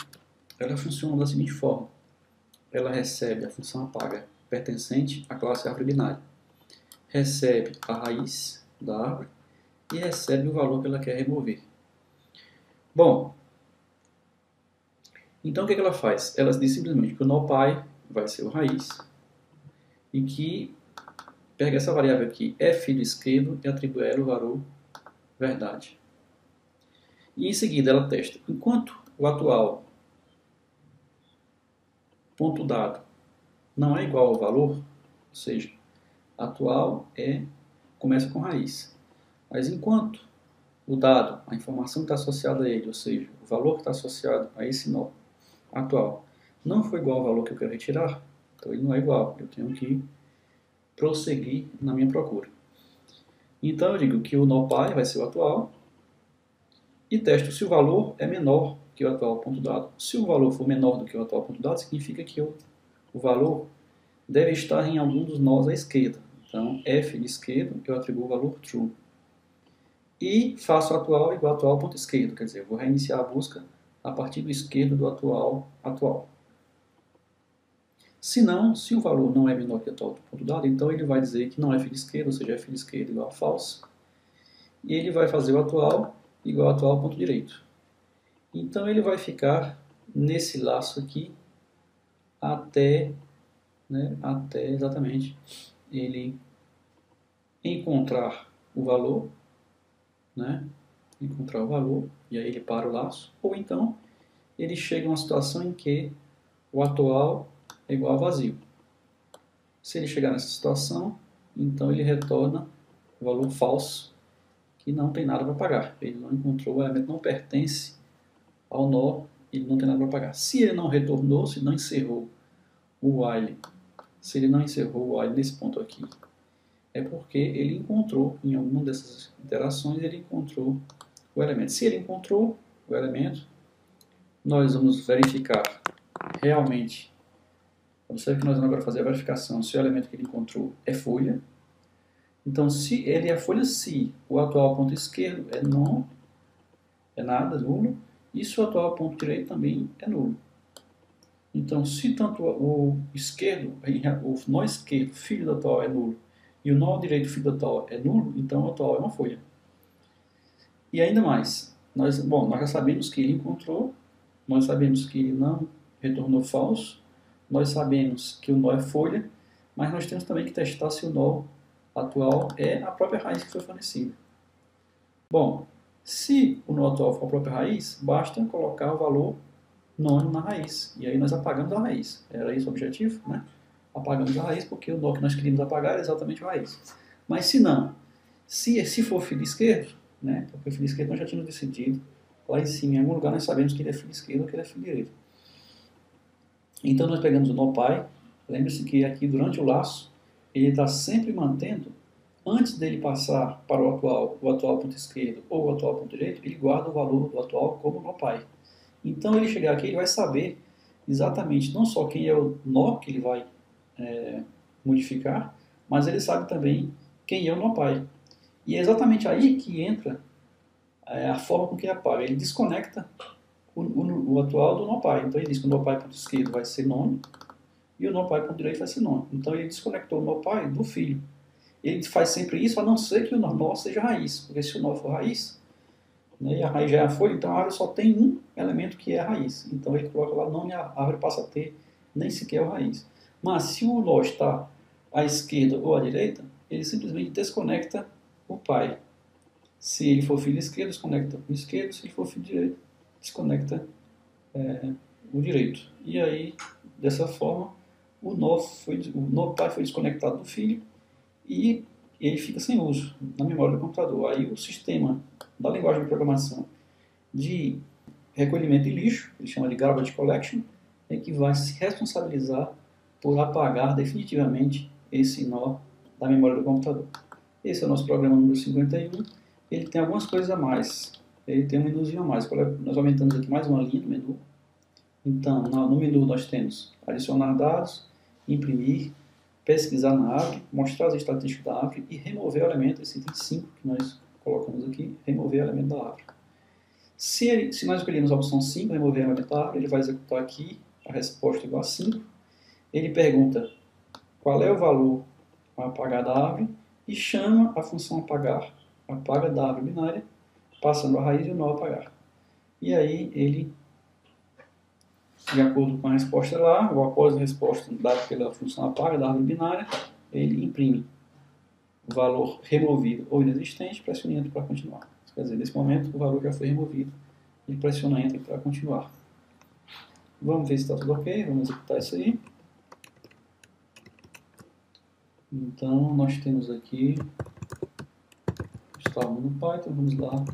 Ela funciona da seguinte forma. Ela recebe a função apaga pertencente à classe árvore binária. Recebe a raiz da árvore e recebe o valor que ela quer remover. Bom, então o que ela faz? Ela diz simplesmente que o nó pai vai ser o raiz e que pega essa variável aqui, f do esquerdo, e atribui a ela o valor verdade. E em seguida ela testa. Enquanto o atual ponto dado não é igual ao valor, ou seja, atual começa com raiz. Mas enquanto o dado, a informação que está associada a ele, ou seja, o valor que está associado a esse nó atual, não for igual ao valor que eu quero retirar, então ele não é igual, eu tenho que prosseguir na minha procura. Então eu digo que o nó pai vai ser o atual e testo se o valor é menor que o atual ponto dado. Se o valor for menor do que o atual ponto dado, significa que o valor deve estar em algum dos nós à esquerda. Então, f de esquerdo, eu atribuo o valor true. E faço o atual igual ao atual ponto esquerdo, quer dizer, eu vou reiniciar a busca a partir do esquerdo do atual. Se não, se o valor não é menor que o atual ponto dado, então ele vai dizer que não é f de esquerda, ou seja, f de esquerda igual a false. E ele vai fazer o atual igual ao atual ponto direito. Então ele vai ficar nesse laço aqui até exatamente ele encontrar o valor, e aí ele para o laço, ou então ele chega a uma situação em que o atual é igual a vazio. Se ele chegar nessa situação, então ele retorna o valor falso, que não tem nada para pagar. Ele não encontrou, o elemento não pertence ao nó, ele não tem nada para pagar. Se ele não retornou, se não encerrou o while, nesse ponto aqui, é porque ele encontrou, em alguma dessas iterações, ele encontrou o elemento. Se ele encontrou o elemento, nós vamos verificar realmente. Observe que nós vamos agora fazer a verificação se o elemento que ele encontrou é folha. Então, se ele é folha, se o atual ponto esquerdo é não, é nada, nulo, e se o atual ponto direito também é nulo. Então, se tanto o esquerdo, o nó esquerdo, filho do atual, é nulo, e o nó direito, filho do atual, é nulo, então o atual é uma folha. E ainda mais, nós já sabemos que ele encontrou, nós sabemos que ele não retornou falso, nós sabemos que o nó é folha, mas nós temos também que testar se o nó atual é a própria raiz que foi fornecida. Bom, se o nó atual for a própria raiz, basta colocar o valor nônio na raiz. E aí nós apagamos a raiz. Era esse o objetivo, né? Apagamos a raiz porque o nó que nós queríamos apagar era exatamente a raiz. Mas se não, se for filho esquerdo, né? Porque o filho esquerdo nós já tínhamos decidido, lá em cima, em algum lugar nós sabemos que ele é filho esquerdo ou que ele é filho direito. Então nós pegamos o nó pai, lembre-se que aqui durante o laço, ele está sempre mantendo, antes dele passar para o atual ponto esquerdo ou o atual ponto direito, ele guarda o valor do atual como nó pai. Então ele chegar aqui, ele vai saber exatamente não só quem é o nó que ele vai modificar, mas ele sabe também quem é o nó pai. E é exatamente aí que entra a forma com que ele apaga. Ele desconecta o atual do nó pai. Então ele diz que o nó pai ponto esquerdo vai ser nono e o nó pai ponto direito vai ser nono. Então ele desconectou o nó pai do filho. Ele faz sempre isso, a não ser que o nó seja raiz. Porque se o nó for raiz, né, e a raiz já é a folha, então a árvore só tem um elemento que é a raiz. Então ele coloca lá nono e a árvore passa a ter nem sequer a raiz. Mas se o nó está à esquerda ou à direita, ele simplesmente desconecta o pai. Se ele for filho esquerdo, desconecta o esquerdo. Se ele for filho direito, desconecta o direito. E aí, dessa forma, o nó pai foi desconectado do filho e ele fica sem uso na memória do computador. Aí o sistema da linguagem de programação de recolhimento de lixo, ele chama de garbage collection, é que vai se responsabilizar por apagar definitivamente esse nó da memória do computador. Esse é o nosso programa número 51. Ele tem algumas coisas a mais. Ele tem um menuzinho a mais. Nós aumentamos aqui mais uma linha no menu. Então, no menu nós temos adicionar dados, imprimir, pesquisar na árvore, mostrar as estatísticas da árvore e remover o elemento, esse item 5 que nós colocamos aqui, remover o elemento da árvore. Se nós escolhermos a opção 5, remover o elemento da árvore, ele vai executar aqui a resposta igual a 5. Ele pergunta qual é o valor a apagar da árvore e chama a função apagar, apaga da árvore binária, passando a raiz e o nó apagar. E aí ele, de acordo com a resposta lá, ou após a resposta dada pela função apaga da árvore binária, ele imprime o valor removido ou inexistente, pressiona Enter para continuar. Quer dizer, nesse momento o valor já foi removido, ele pressiona Enter para continuar. Vamos ver se está tudo ok, vamos executar isso aí. Então nós temos aqui, estávamos no Python, vamos lá.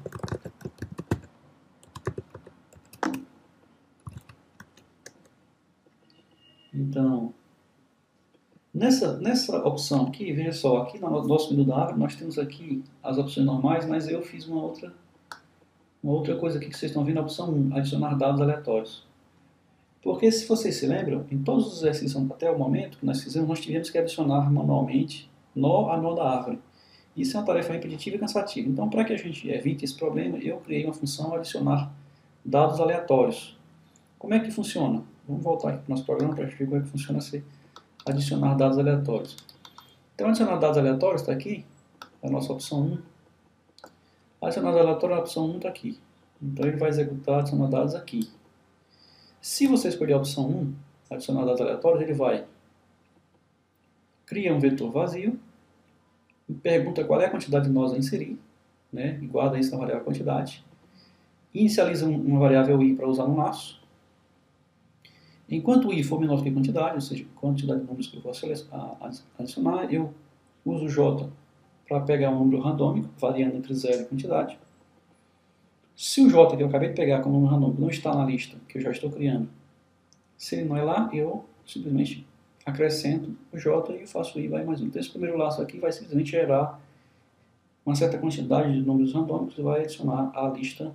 Então, nessa opção aqui, veja só, aqui no nosso menu da árvore nós temos aqui as opções normais, mas eu fiz uma outra coisa aqui que vocês estão vendo, a opção 1, adicionar dados aleatórios. Porque se vocês se lembram, em todos os exercícios até o momento que nós fizemos, nós tivemos que adicionar manualmente nó a nó da árvore. Isso é uma tarefa repetitiva e cansativa. Então, para que a gente evite esse problema, eu criei uma função adicionar dados aleatórios. Como é que funciona? Vamos voltar aqui para o nosso programa para a gente ver como é que funciona esse adicionar dados aleatórios. Então, adicionar dados aleatórios está aqui, é a nossa opção 1. Adicionar dados aleatórios, a opção 1 está aqui. Então, ele vai executar adicionar dados aqui. Se você escolher a opção 1, adicionar dados aleatórios, ele vai criar um vetor vazio, e pergunta qual é a quantidade de nós a inserir, né, e guarda isso na variável quantidade. Inicializa uma variável i para usar no laço. Enquanto o i for menor do que a quantidade, ou seja, quantidade de números que eu vou adicionar, eu uso o j para pegar um número randômico, variando entre 0 e quantidade. Se o j que eu acabei de pegar como número randômico não está na lista que eu já estou criando, se ele não é lá, eu simplesmente acrescento o j e faço i vai mais 1. Então esse primeiro laço aqui vai simplesmente gerar uma certa quantidade de números randômicos e vai adicionar à lista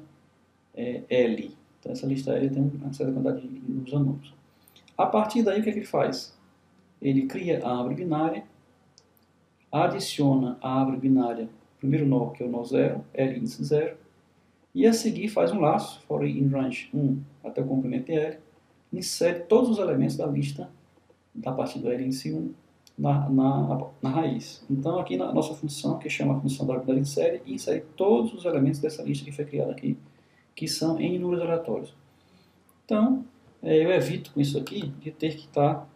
L. Então essa lista L tem uma certa quantidade de números randômicos. A partir daí o que é que ele faz? Ele cria a árvore binária, adiciona a árvore binária, o primeiro nó, que é o nó 0, L índice 0, e a seguir faz um laço, for in range 1 até o complemento L, insere todos os elementos da lista da partir do L índice 1 na raiz. Então aqui na nossa função, que chama a função da árvore binária insere todos os elementos dessa lista que foi criada aqui, que são em números aleatórios. Então, eu evito com isso aqui de ter que estar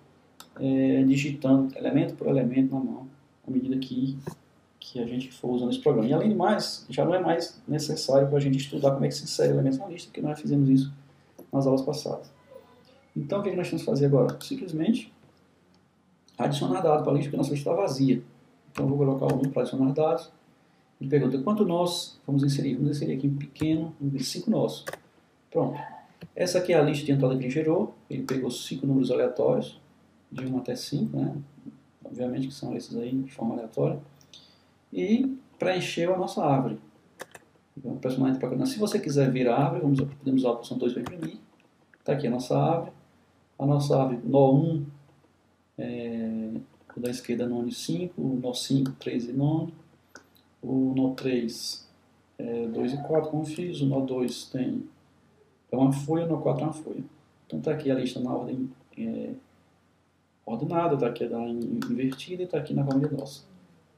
digitando elemento por elemento na mão, à medida que a gente for usando esse programa. E além do mais, já não é mais necessário para a gente estudar como é que se insere elementos na lista, porque nós fizemos isso nas aulas passadas. Então, o que nós temos que fazer agora? Simplesmente adicionar dados para a lista, porque a nossa lista está vazia. Então, eu vou colocar o 1 para adicionar dados. Ele pergunta quanto nós vamos inserir. Vamos inserir aqui um pequeno número de 5 nós. Pronto. Essa aqui é a lista de entrada que ele gerou. Ele pegou 5 números aleatórios, de 1 até 5, né? Obviamente que são esses aí de forma aleatória. E preencheu a nossa árvore. Então, personagem para se você quiser vir a árvore, podemos usar a opção 2 para imprimir. Está aqui a nossa árvore. A nossa árvore, nó 1, o da esquerda nó 5, o nó 5, 3 e 9. O nó 3 é 2 e 4, como fiz. O nó 2 tem uma folha, o nó 4 é uma folha. Então está aqui a lista na ordem ordenada, está aqui a invertida e está aqui na forma de nós.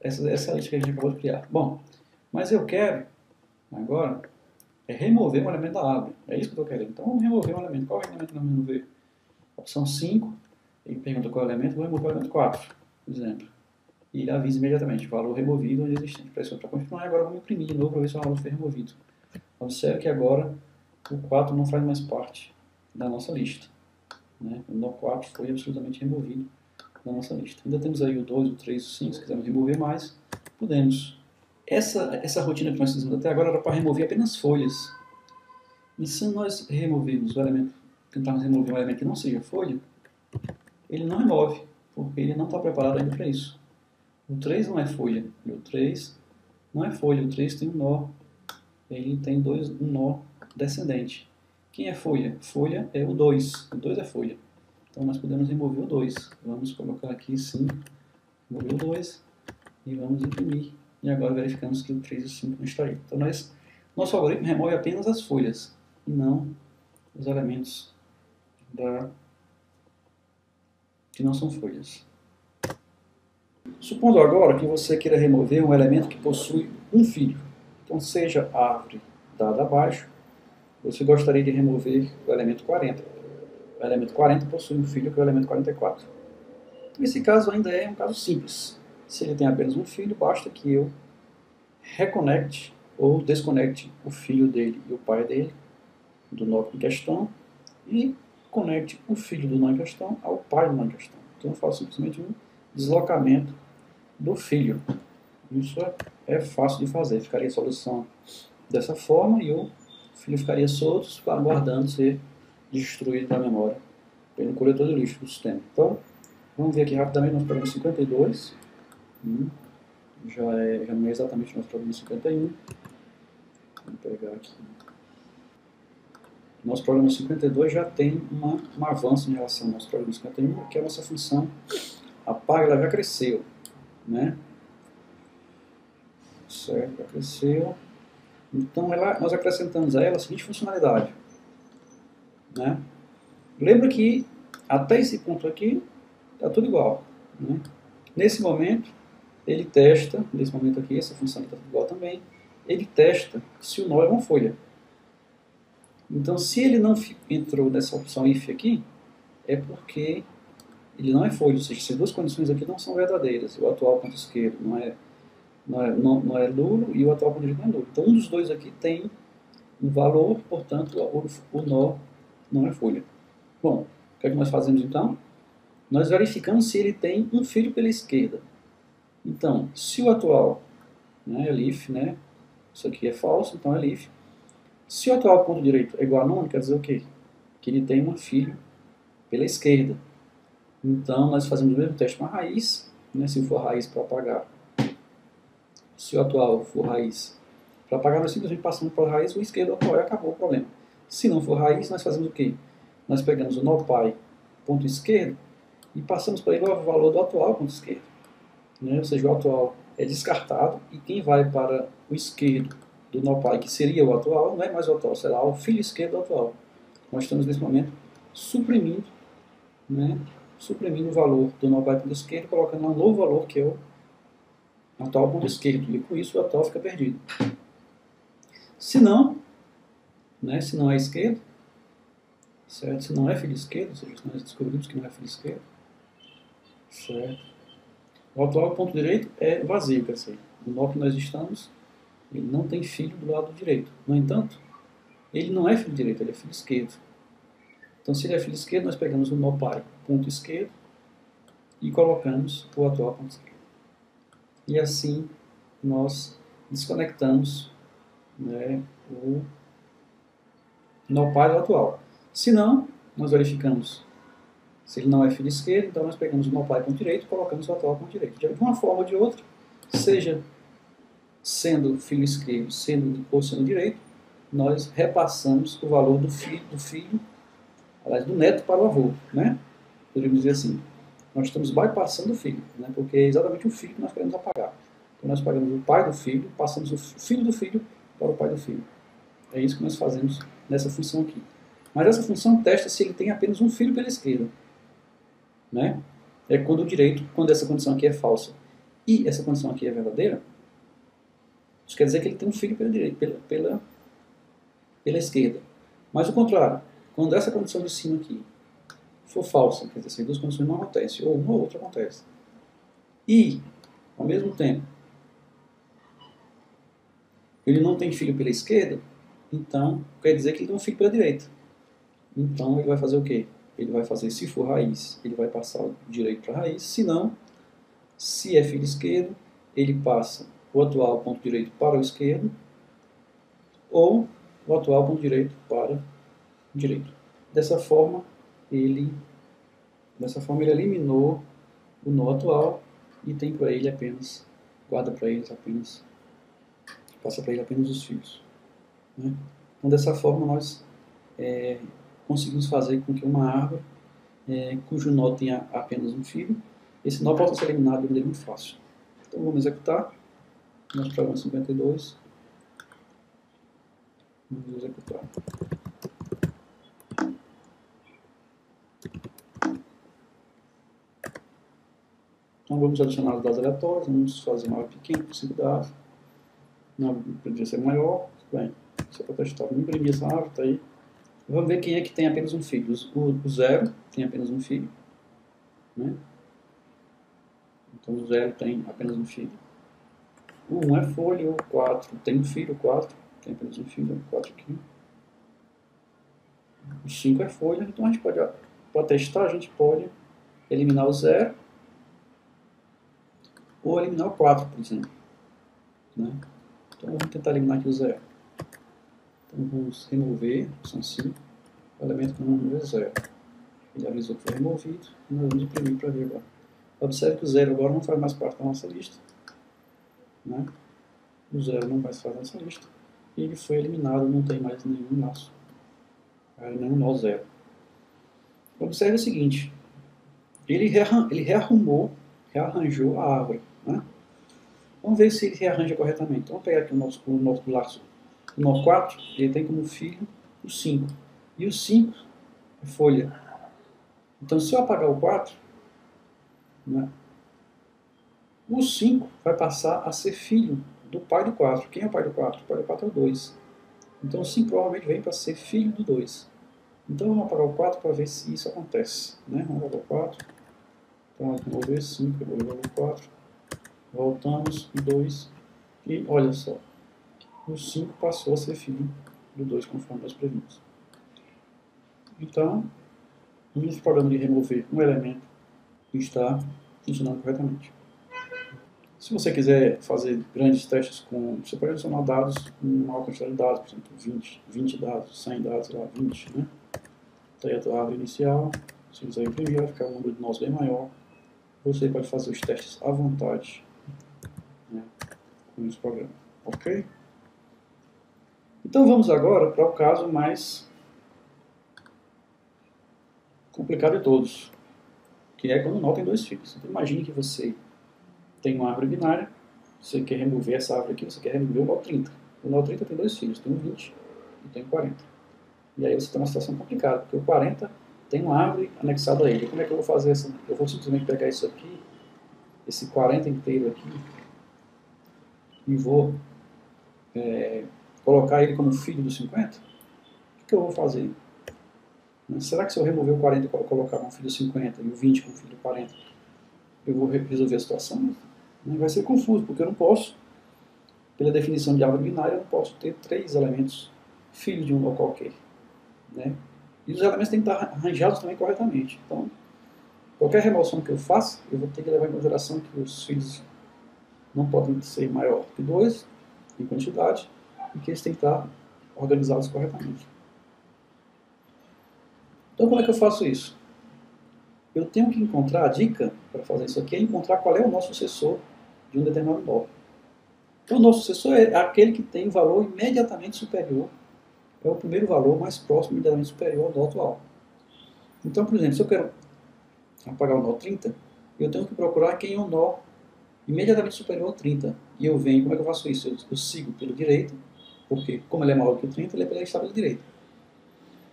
Essa é a lista que a gente acabou de criar. Bom, mas eu quero agora remover um elemento da árvore. É isso que eu estou querendo. Então vamos remover um elemento. Qual é o elemento que nós vamos remover? Opção 5. Ele pergunta qual é o elemento. Vou remover o elemento 4, por exemplo. E ele avisa imediatamente, valor removido onde existente. Pressão para continuar, agora vamos imprimir de novo para ver se o valor foi removido. Observe que agora o 4 não faz mais parte da nossa lista. Né? O nó 4 foi absolutamente removido da nossa lista. Ainda temos aí o 2, o 3, o 5, se quisermos remover mais, podemos. Essa rotina que nós fizemos até agora era para remover apenas folhas. E se nós removermos o elemento, tentarmos remover um elemento que não seja folha, ele não remove, porque ele não está preparado ainda para isso. O 3 não é folha, e o 3 não é folha, o 3 tem um nó, ele tem um nó descendente. Quem é folha? Folha é o 2 é folha. Então nós podemos remover o 2. Vamos colocar aqui sim, remover o 2 e vamos imprimir. E agora verificamos que o 3 e o 5 não está aí. Então nosso algoritmo remove apenas as folhas e não os elementos que não são folhas. Supondo agora que você queira remover um elemento que possui um filho. Então, seja a árvore dada abaixo, você gostaria de remover o elemento 40. O elemento 40 possui um filho que é o elemento 44. Esse caso ainda é um caso simples. Se ele tem apenas um filho, basta que eu reconecte ou desconecte o filho dele e o pai dele do nó em questão e conecte o filho do nó em questão ao pai do nó em questão. Então eu faço simplesmente um deslocamento do filho. Isso é fácil de fazer. Ficaria a solução dessa forma e o filho ficaria solto, aguardando ser destruído da memória pelo coletor de lixo do sistema. Então, vamos ver aqui rapidamente nosso problema 52. Já não é exatamente o nosso problema 51. Vamos pegar aqui. Nosso problema 52 já tem um avanço em relação ao nosso problema 51, que é a nossa função apaga, ela já cresceu, né? Certo, já cresceu. Então, nós acrescentamos a ela a seguinte funcionalidade, né? Lembra que até esse ponto aqui está tudo igual, né? Nesse momento, ele testa, nesse momento aqui, essa função está tudo igual também, ele testa se o nó é uma folha. Então, se ele não entrou nessa opção if aqui, é porque ele não é folha, ou seja, essas duas condições aqui não são verdadeiras. O atual ponto esquerdo não é nulo e o atual ponto direito não é nulo. Então, um dos dois aqui tem um valor, portanto, o nó não é folha. Bom, o que é que nós fazemos então? Nós verificamos se ele tem um filho pela esquerda. Então, se o atual é leaf, né? Isso aqui é falso, então é leaf. Se o atual ponto direito é igual a none, quer dizer o quê? Que ele tem um filho pela esquerda. Então, nós fazemos o mesmo teste com a raiz, né? Se for raiz para apagar. Se o atual for raiz para apagar, nós simplesmente passamos para a raiz, o esquerdo atual e acabou o problema. Se não for raiz, nós fazemos o quê? Nós pegamos o nó pai ponto esquerdo e passamos para ele o valor do atual ponto esquerdo. Né? Ou seja, o atual é descartado e quem vai para o esquerdo do nó pai, que seria o atual, não é mais o atual, será o filho esquerdo do atual. Nós estamos nesse momento suprimindo, né? Suprimindo o valor do nó pai ponto esquerdo, colocando um novo valor que é o atual ponto esquerdo. E com isso o atual fica perdido. Se não, né? Se não é esquerdo, certo? Se não é filho esquerdo, ou seja, se nós descobrimos que não é filho esquerdo, certo? O atual ponto direito é vazio, quer dizer, o nó que nós estamos, ele não tem filho do lado direito. No entanto, ele não é filho direito, ele é filho esquerdo. Então, se ele é filho esquerdo, nós pegamos o nó pai ponto esquerdo e colocamos o atual ponto esquerdo. E assim nós desconectamos, né, o nó pai do atual. Se não, nós verificamos se ele não é filho esquerdo, então nós pegamos o nó pai ponto direito e colocamos o atual ponto direito. De uma forma ou de outra, seja sendo filho esquerdo ou sendo direito, nós repassamos o valor do filho, aliás, do neto para o avô, né? Poderíamos dizer assim. Nós estamos bypassando o filho, né? Porque é exatamente o filho que nós queremos apagar. Então nós pagamos o pai do filho, passamos o filho do filho para o pai do filho. É isso que nós fazemos nessa função aqui. Mas essa função testa se ele tem apenas um filho pela esquerda, né? É quando o direito, quando essa condição aqui é falsa e essa condição aqui é verdadeira, isso quer dizer que ele tem um filho pela direita, pela esquerda. Mas o contrário, quando essa condição de cima aqui for falsa, quer dizer, essas duas condições não acontecem, ou uma ou outra acontece, e, ao mesmo tempo, ele não tem filho pela esquerda, então quer dizer que ele tem um filho pela direita. Então ele vai fazer o quê? Ele vai fazer, se for raiz, ele vai passar o direito para a raiz, se não, se é filho esquerdo, ele passa o atual ponto direito para o esquerdo, ou o atual ponto direito para o direito. Dessa forma, ele eliminou o nó atual e tem para ele apenas, guarda para ele apenas, passa para ele apenas os fios, né? Então, dessa forma, nós conseguimos fazer com que uma árvore cujo nó tenha apenas um fio, esse nó possa ser eliminado de maneira muito fácil. Então, vamos executar. Nosso programa 52. Vamos executar. Então vamos adicionar os dados aleatórios, vamos fazer uma árvore pequena por 5 dados. Não poderia ser maior. Bem, só para testar, vamos imprimir essa árvore, está aí. Vamos ver quem é que tem apenas um filho. O 0 tem apenas um filho, né? Então o 0 tem apenas um filho. O 1 é folha, o 4 tem um filho, o 4 tem apenas um filho, o 4 aqui. O 5 é folha, então a gente pode, para testar, a gente pode eliminar o 0 ou eliminar o 4, por exemplo, né? Então vamos tentar eliminar aqui o 0. Então vamos remover, são 5, o elemento que não removeu é 0. Ele avisou que foi removido e nós vamos imprimir para ver agora. Observe que o 0 agora não faz mais parte da nossa lista, né? O 0 não faz parte da nossa lista e ele foi eliminado, não tem mais nenhum laço, nenhum nó 0. Observe o seguinte, ele rearranjou a árvore, né? Vamos ver se ele rearranja corretamente. Então vamos pegar aqui o nosso laço. O nó 4, ele tem como filho o 5. E o 5 é folha. Então se eu apagar o 4, né, o 5 vai passar a ser filho do pai do 4. Quem é o pai do 4? O pai do 4 é o 2. Então o 5 provavelmente vem para ser filho do 2. Então vamos apagar o 4 para ver se isso acontece, né? Vamos apagar o 4. Então vamos ver 5, eu vou remover o 4. Voltamos o 2. E olha só, o 5 passou a ser filho do 2, conforme nós previmos. Então, o nosso programa de remover um elemento está funcionando corretamente. Se você quiser fazer grandes testes você pode adicionar dados, uma maior quantidade de dados, por exemplo, 20 dados, 100 dados, sei lá, 20, né? Está aí a tua árvore inicial. Se quiser imprimir, vai ficar um número de nós bem maior. Você pode fazer os testes à vontade, né, com esse programa. Ok? Então vamos agora para o caso mais complicado de todos, que é quando o nó tem 2 filhos. Então imagine que você tem uma árvore binária, você quer remover essa árvore aqui, você quer remover o nó 30. O nó 30 tem 2 filhos, tem um 20 e tem um 40. E aí você tem uma situação complicada, porque o 40 tem uma árvore anexada a ele. Como é que eu vou fazer essa? Eu vou simplesmente pegar isso aqui, esse 40 inteiro aqui, e vou colocar ele como filho do 50? O que eu vou fazer? Será que se eu remover o 40 e colocar como filho do 50 e o 20 como filho do 40, eu vou resolver a situação? Vai ser confuso, porque eu não posso, pela definição de árvore binária, eu não posso ter 3 elementos filhos de um nó qualquer, né? E os elementos têm que estar arranjados também corretamente. Então, qualquer remoção que eu faça, eu vou ter que levar em consideração que os filhos não podem ser maior que 2 em quantidade e que eles têm que estar organizados corretamente. Então, como é que eu faço isso? Eu tenho que encontrar, a dica para fazer isso aqui é encontrar qual é o nó sucessor de um determinado nó. Então, o nó sucessor é aquele que tem o valor imediatamente superior, é o primeiro valor mais próximo, imediatamente superior ao nó atual. Então, por exemplo, se eu quero apagar o nó 30, eu tenho que procurar quem é o nó imediatamente superior ao 30. E eu venho, como é que eu faço isso? Eu sigo pela direita, porque como ele é maior que o 30, ele está pela direita.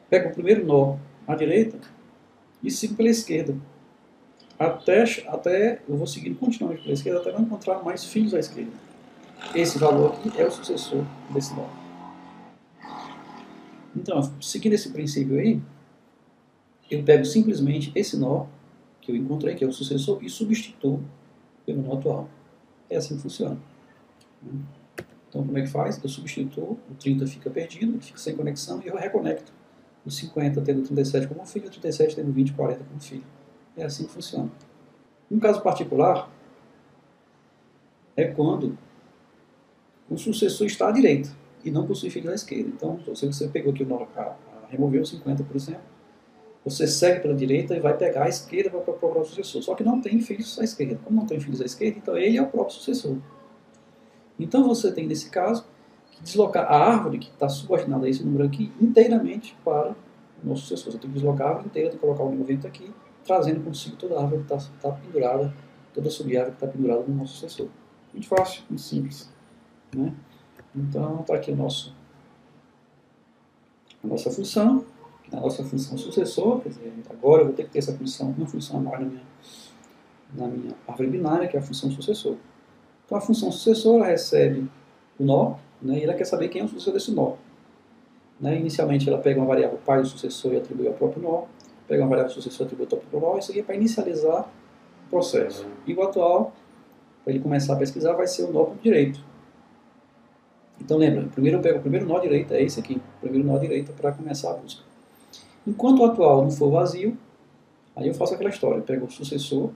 Pego o primeiro nó à direita e sigo pela esquerda. Até eu vou seguindo continuamente pela esquerda até não encontrar mais filhos à esquerda. Esse valor aqui é o sucessor desse nó. Então, seguindo esse princípio aí, eu pego simplesmente esse nó que eu encontrei, que é o sucessor, e substituo pelo nó atual. É assim que funciona. Então, como é que faz? Eu substituo, o 30 fica perdido, fica sem conexão, e eu reconecto o 50 tendo o 37 como filho, o 37 tendo o 20 e 40 como filho. É assim que funciona. Um caso particular é quando o sucessor está à direita e não possui filhos à esquerda. Então, se você pegou aqui o nó, removeu o 50, por exemplo, você segue pela direita e vai pegar a esquerda para procurar o sucessor. Só que não tem filhos à esquerda. Como não tem filhos à esquerda, então ele é o próprio sucessor. Então você tem, nesse caso, que deslocar a árvore que está subordinada a esse número aqui inteiramente para o nosso sucessor. Você tem que deslocar a árvore inteira, tem que colocar o 90 aqui, trazendo consigo toda a árvore que está pendurada, toda a sub-árvore que está pendurada no nosso sucessor. Muito fácil, muito simples. Né? Então, está aqui a nossa função, a nossa função sucessor, quer dizer, agora eu vou ter que ter essa função, uma função a mais na minha árvore binária, que é a função sucessor. Então, a função sucessor ela recebe o nó, né, e ela quer saber quem é o sucessor desse nó. Né? Inicialmente, ela pega uma variável pai do sucessor e atribui ao próprio nó, pega uma variável sucessor e atribui ao próprio nó, isso aqui é para inicializar o processo. E o atual, para ele começar a pesquisar, vai ser o nó ponto direito. Então lembra, primeiro eu pego o primeiro nó direito, é esse aqui, o primeiro nó direito para começar a busca. Enquanto o atual não for vazio, aí eu faço aquela história, eu pego o sucessor,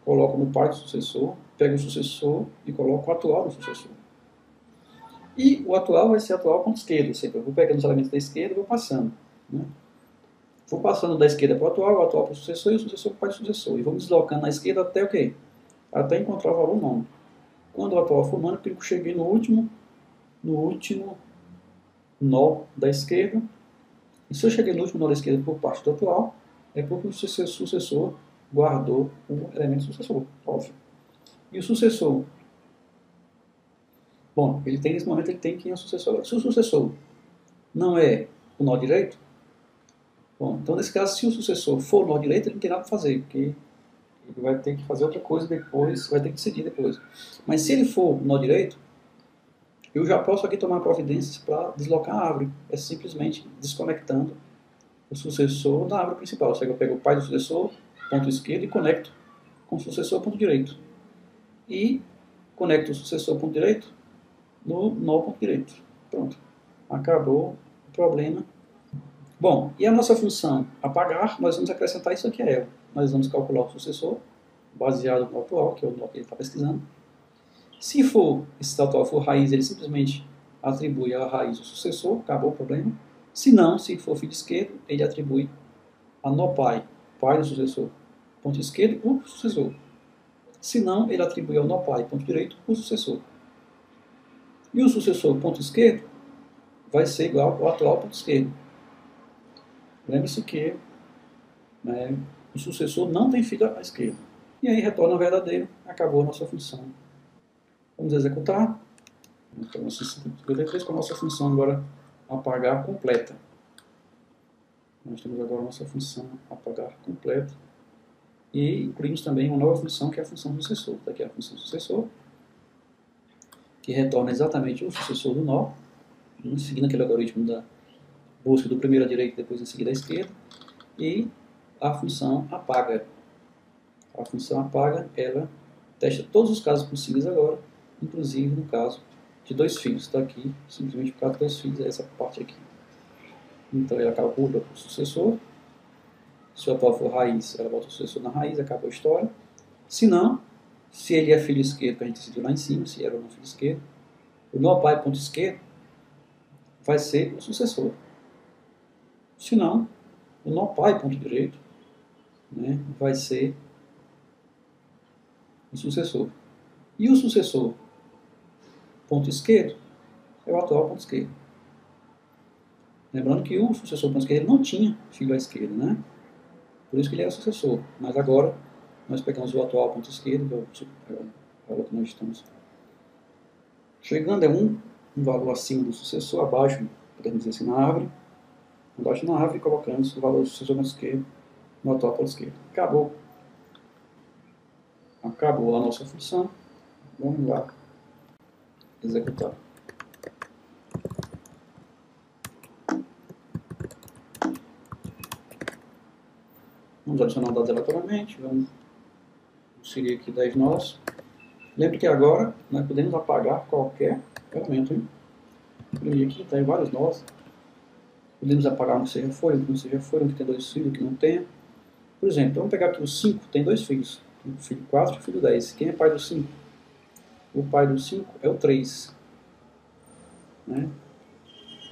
coloco no pai do sucessor, pego o sucessor e coloco o atual do sucessor. E o atual vai ser atual ponto esquerdo, ou seja, eu vou pegando os elementos da esquerda e vou passando. Né? Vou passando da esquerda para o atual para o sucessor e o sucessor para o pai do sucessor. E vou me deslocando na esquerda até o quê? Até encontrar o valor nono. Quando o atual for nono, eu cheguei no último nó da esquerda. E se eu cheguei no último nó da esquerda por parte do atual, é porque o sucessor guardou o elemento sucessor, óbvio. E o sucessor, bom, ele tem nesse momento ele tem quem é o sucessor. Se o sucessor não é o nó direito, bom, então nesse caso, se o sucessor for o nó direito, ele não tem nada para fazer, porque ele vai ter que fazer outra coisa depois, vai ter que decidir depois. Mas se ele for o nó direito, eu já posso aqui tomar providências para deslocar a árvore. É simplesmente desconectando o sucessor da árvore principal. Ou seja, eu pego o pai do sucessor, ponto esquerdo, e conecto com o sucessor, ponto direito. E conecto o sucessor, ponto direito, no nó, ponto direito. Pronto. Acabou o problema. Bom, e a nossa função apagar, nós vamos acrescentar isso aqui a ela. Nós vamos calcular o sucessor, baseado no atual, que é o nó que ele está pesquisando. Se for, esse atual for raiz, ele simplesmente atribui à raiz o sucessor, acabou o problema. Se não, se for filho esquerdo, ele atribui a nó pai, pai do sucessor, ponto esquerdo, o sucessor. Se não, ele atribui ao nó pai, ponto direito, o sucessor. E o sucessor, ponto esquerdo, vai ser igual ao atual ponto esquerdo. Lembre-se que o sucessor não tem filho à esquerda. E aí retorna ao verdadeiro, acabou a nossa função. Vamos executar. Então, nosso 53 com a nossa função agora apagar completa. Nós temos agora a nossa função apagar completa. E incluímos também uma nova função que é a função sucessor. Está aqui a função sucessor, que retorna exatamente o sucessor do nó, seguindo aquele algoritmo da busca do primeiro à direita e depois em seguida à esquerda. E a função apaga. A função apaga, ela testa todos os casos possíveis agora, inclusive no caso de dois filhos. Está aqui, simplesmente por causa de dois filhos, é essa parte aqui. Então ela calcula o sucessor. Se o atual for raiz, ela bota o sucessor na raiz, acaba a história. Se não, se ele é filho esquerdo, que a gente decidiu lá em cima, se era ou não filho esquerdo, o nó pai ponto esquerdo vai ser o sucessor. Se não, o nó pai ponto direito, né, vai ser o sucessor. E o sucessor ponto esquerdo é o atual ponto esquerdo. Lembrando que o sucessor ponto esquerdo não tinha filho à esquerda, né? Por isso que ele é o sucessor. Mas agora nós pegamos o atual ponto esquerdo, que é o que nós estamos chegando, é um valor acima do sucessor, abaixo, podemos dizer assim, na árvore. Abaixo na árvore, colocamos o valor do sucessor ponto esquerdo no atual ponto esquerdo. Acabou. Acabou a nossa função. Vamos lá executar. Vamos adicionar dados aleatoriamente. Vamos inserir aqui 10 nós. Lembre que agora nós podemos apagar qualquer elemento. Hein? Imprimir aqui, tem vários nós. Podemos apagar um que seja folha, um que não seja folha, um que tem 2 filhos, um que não tenha. Por exemplo, vamos pegar aqui o 5, tem 2 filhos. O filho 4 e o filho 10. Quem é pai do 5? O pai do 5 é o 3. Né?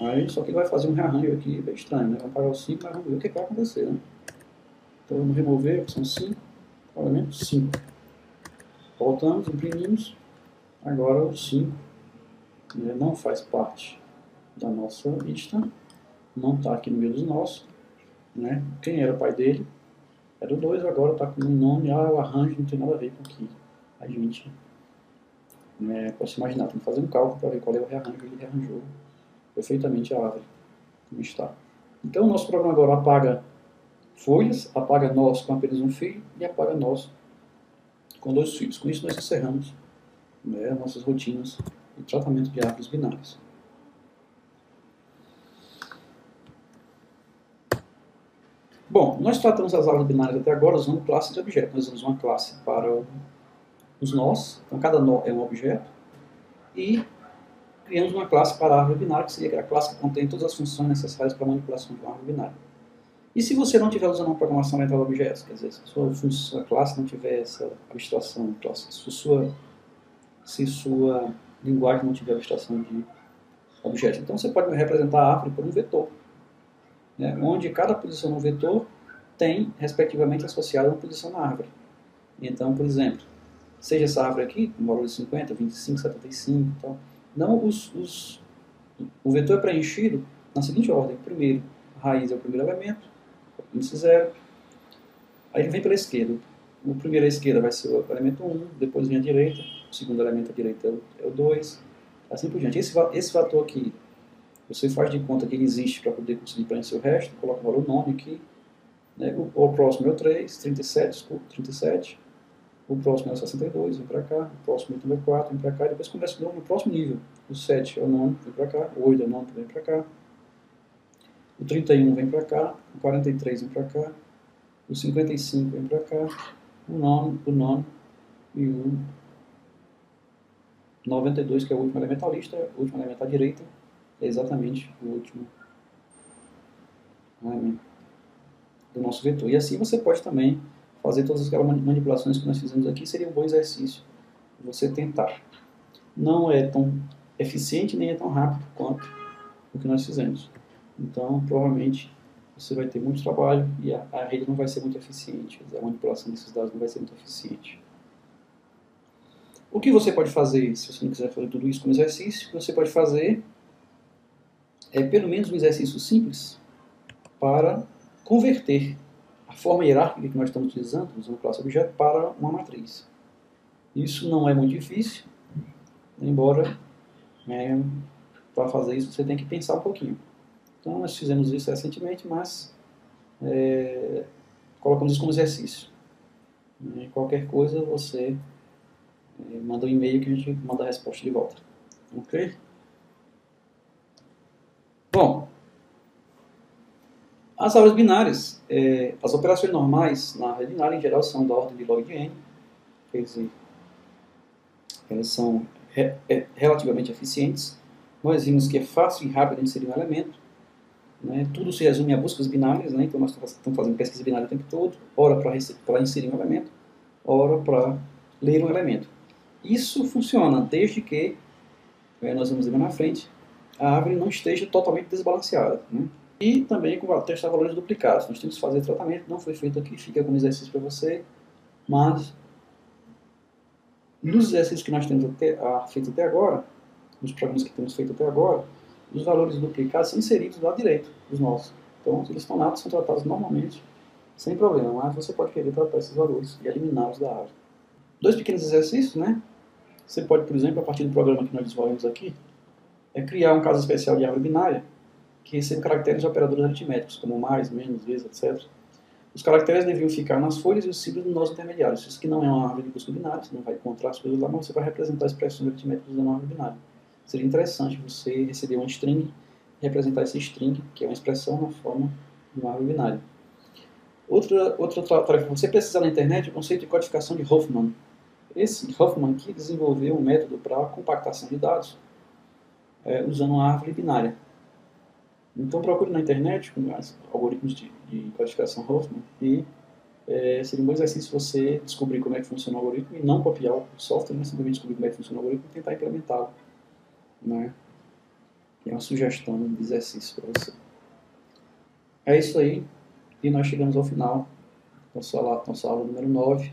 Aí, só que ele vai fazer um rearranjo aqui bem estranho. Né? Vamos apagar o 5 e vamos ver o que vai acontecer. Né? Então vamos remover a opção 5, o elemento 5. Voltamos, imprimimos. Agora o 5 não faz parte da nossa lista. Não está aqui no meio dos nossos. Né? Quem era o pai dele? Era o 2, agora está com um nome, o arranjo não tem nada a ver com o que a gente pode se imaginar. Tem que fazer um cálculo para ver qual é o rearranjo. Ele rearranjou perfeitamente a árvore, como está. Então o nosso programa agora apaga folhas, apaga nós com apenas um filho e apaga nós com 2 filhos. Com isso nós encerramos nossas rotinas de tratamento de árvores binárias. Bom, nós tratamos as árvores binárias até agora usando classes de objetos. Nós usamos uma classe para os nós, então cada nó é um objeto, e criamos uma classe para a árvore binária, que seria a classe que contém todas as funções necessárias para a manipulação de uma árvore binária. E se você não estiver usando uma programação orientada a objetos, quer dizer, se sua classe não tiver essa abstração, se sua linguagem não tiver abstração de objetos, então você pode representar a árvore por um vetor, né, onde cada posição no vetor tem, respectivamente, associada uma posição na árvore. Então, por exemplo, seja essa árvore aqui, com valor de 50, 25, 75, então, não o vetor é preenchido na seguinte ordem. Primeiro, a raiz é o primeiro elemento, índice 0. Aí ele vem pela esquerda. O primeiro à esquerda vai ser o elemento 1, depois vem a direita, o segundo elemento à direita é o 2, assim por diante. Esse fator aqui, você faz de conta que ele existe para poder conseguir preencher o resto, coloca o valor nome aqui. Né? O próximo é o 3, 37. O próximo é o 62, vem para cá. O próximo é o 84, vem para cá. E depois começa no próximo nível. O 7 é o 9, vem para cá. O 8 é o 9, vem para cá. O 31 vem para cá. O 43 vem para cá. O 55 vem para cá. O 9 e o 92, que é o último elemento à lista, o último elemento à direita, é exatamente o último elemento do nosso vetor. E assim você pode também fazer todas aquelas manipulações que nós fizemos aqui. Seria um bom exercício você tentar. Não é tão eficiente nem é tão rápido quanto o que nós fizemos. Então, provavelmente, você vai ter muito trabalho e a rede não vai ser muito eficiente. A manipulação desses dados não vai ser muito eficiente. O que você pode fazer, se você não quiser fazer tudo isso como exercício, o que você pode fazer é pelo menos um exercício simples para converter a forma hierárquica que nós estamos utilizando, usando classe objeto, para uma matriz. Isso não é muito difícil, embora para fazer isso você tem que pensar um pouquinho. Então nós fizemos isso recentemente, mas colocamos isso como exercício. Qualquer coisa você manda um e-mail que a gente manda a resposta de volta. Ok? Bom, as árvores binárias, as operações normais na rede binária em geral são da ordem de log de n, quer dizer, elas são relativamente eficientes. Nós vimos que é fácil e rápido inserir um elemento. né? Tudo se resume a buscas binárias, né? Então nós estamos fazendo pesquisa binária o tempo todo, ora para inserir um elemento, ora para ler um elemento. Isso funciona desde que, nós vamos ver na frente, a árvore não esteja totalmente desbalanceada, né? E também com testar valores duplicados. Nós temos que fazer tratamento, não foi feito aqui, fica como exercício para você, mas nos exercícios que nós temos feito até agora, nos programas que temos feito até agora, os valores duplicados são inseridos do lado direito dos nossos. Então, eles estão lá, são tratados normalmente, sem problema, mas você pode querer tratar esses valores e eliminá-los da árvore. Dois pequenos exercícios, né? Você pode, por exemplo, a partir do programa que nós desenvolvemos aqui, criar um caso especial de árvore binária que recebe caracteres de operadores aritméticos, como mais, menos, vezes, etc. Os caracteres deviam ficar nas folhas e os símbolos nos nós intermediários. Isso aqui não é uma árvore de busca binária, você não vai encontrar as coisas lá, mas você vai representar expressões aritméticas usando uma árvore binária. Seria interessante você receber uma string e representar essa string, que é uma expressão na forma de uma árvore binária. Outra tarefa, você precisa na internet o conceito de codificação de Hoffman. Esse Hoffman aqui desenvolveu um método para compactação de dados usando uma árvore binária. Então procure na internet com algoritmos de codificação Hoffman e seria um bom exercício você descobrir como é que funciona o algoritmo e não copiar o software, mas simplesmente descobrir como é que funciona o algoritmo e tentar implementá-lo, né? É uma sugestão de exercício para você. É isso aí, e nós chegamos ao final da nossa aula número 9.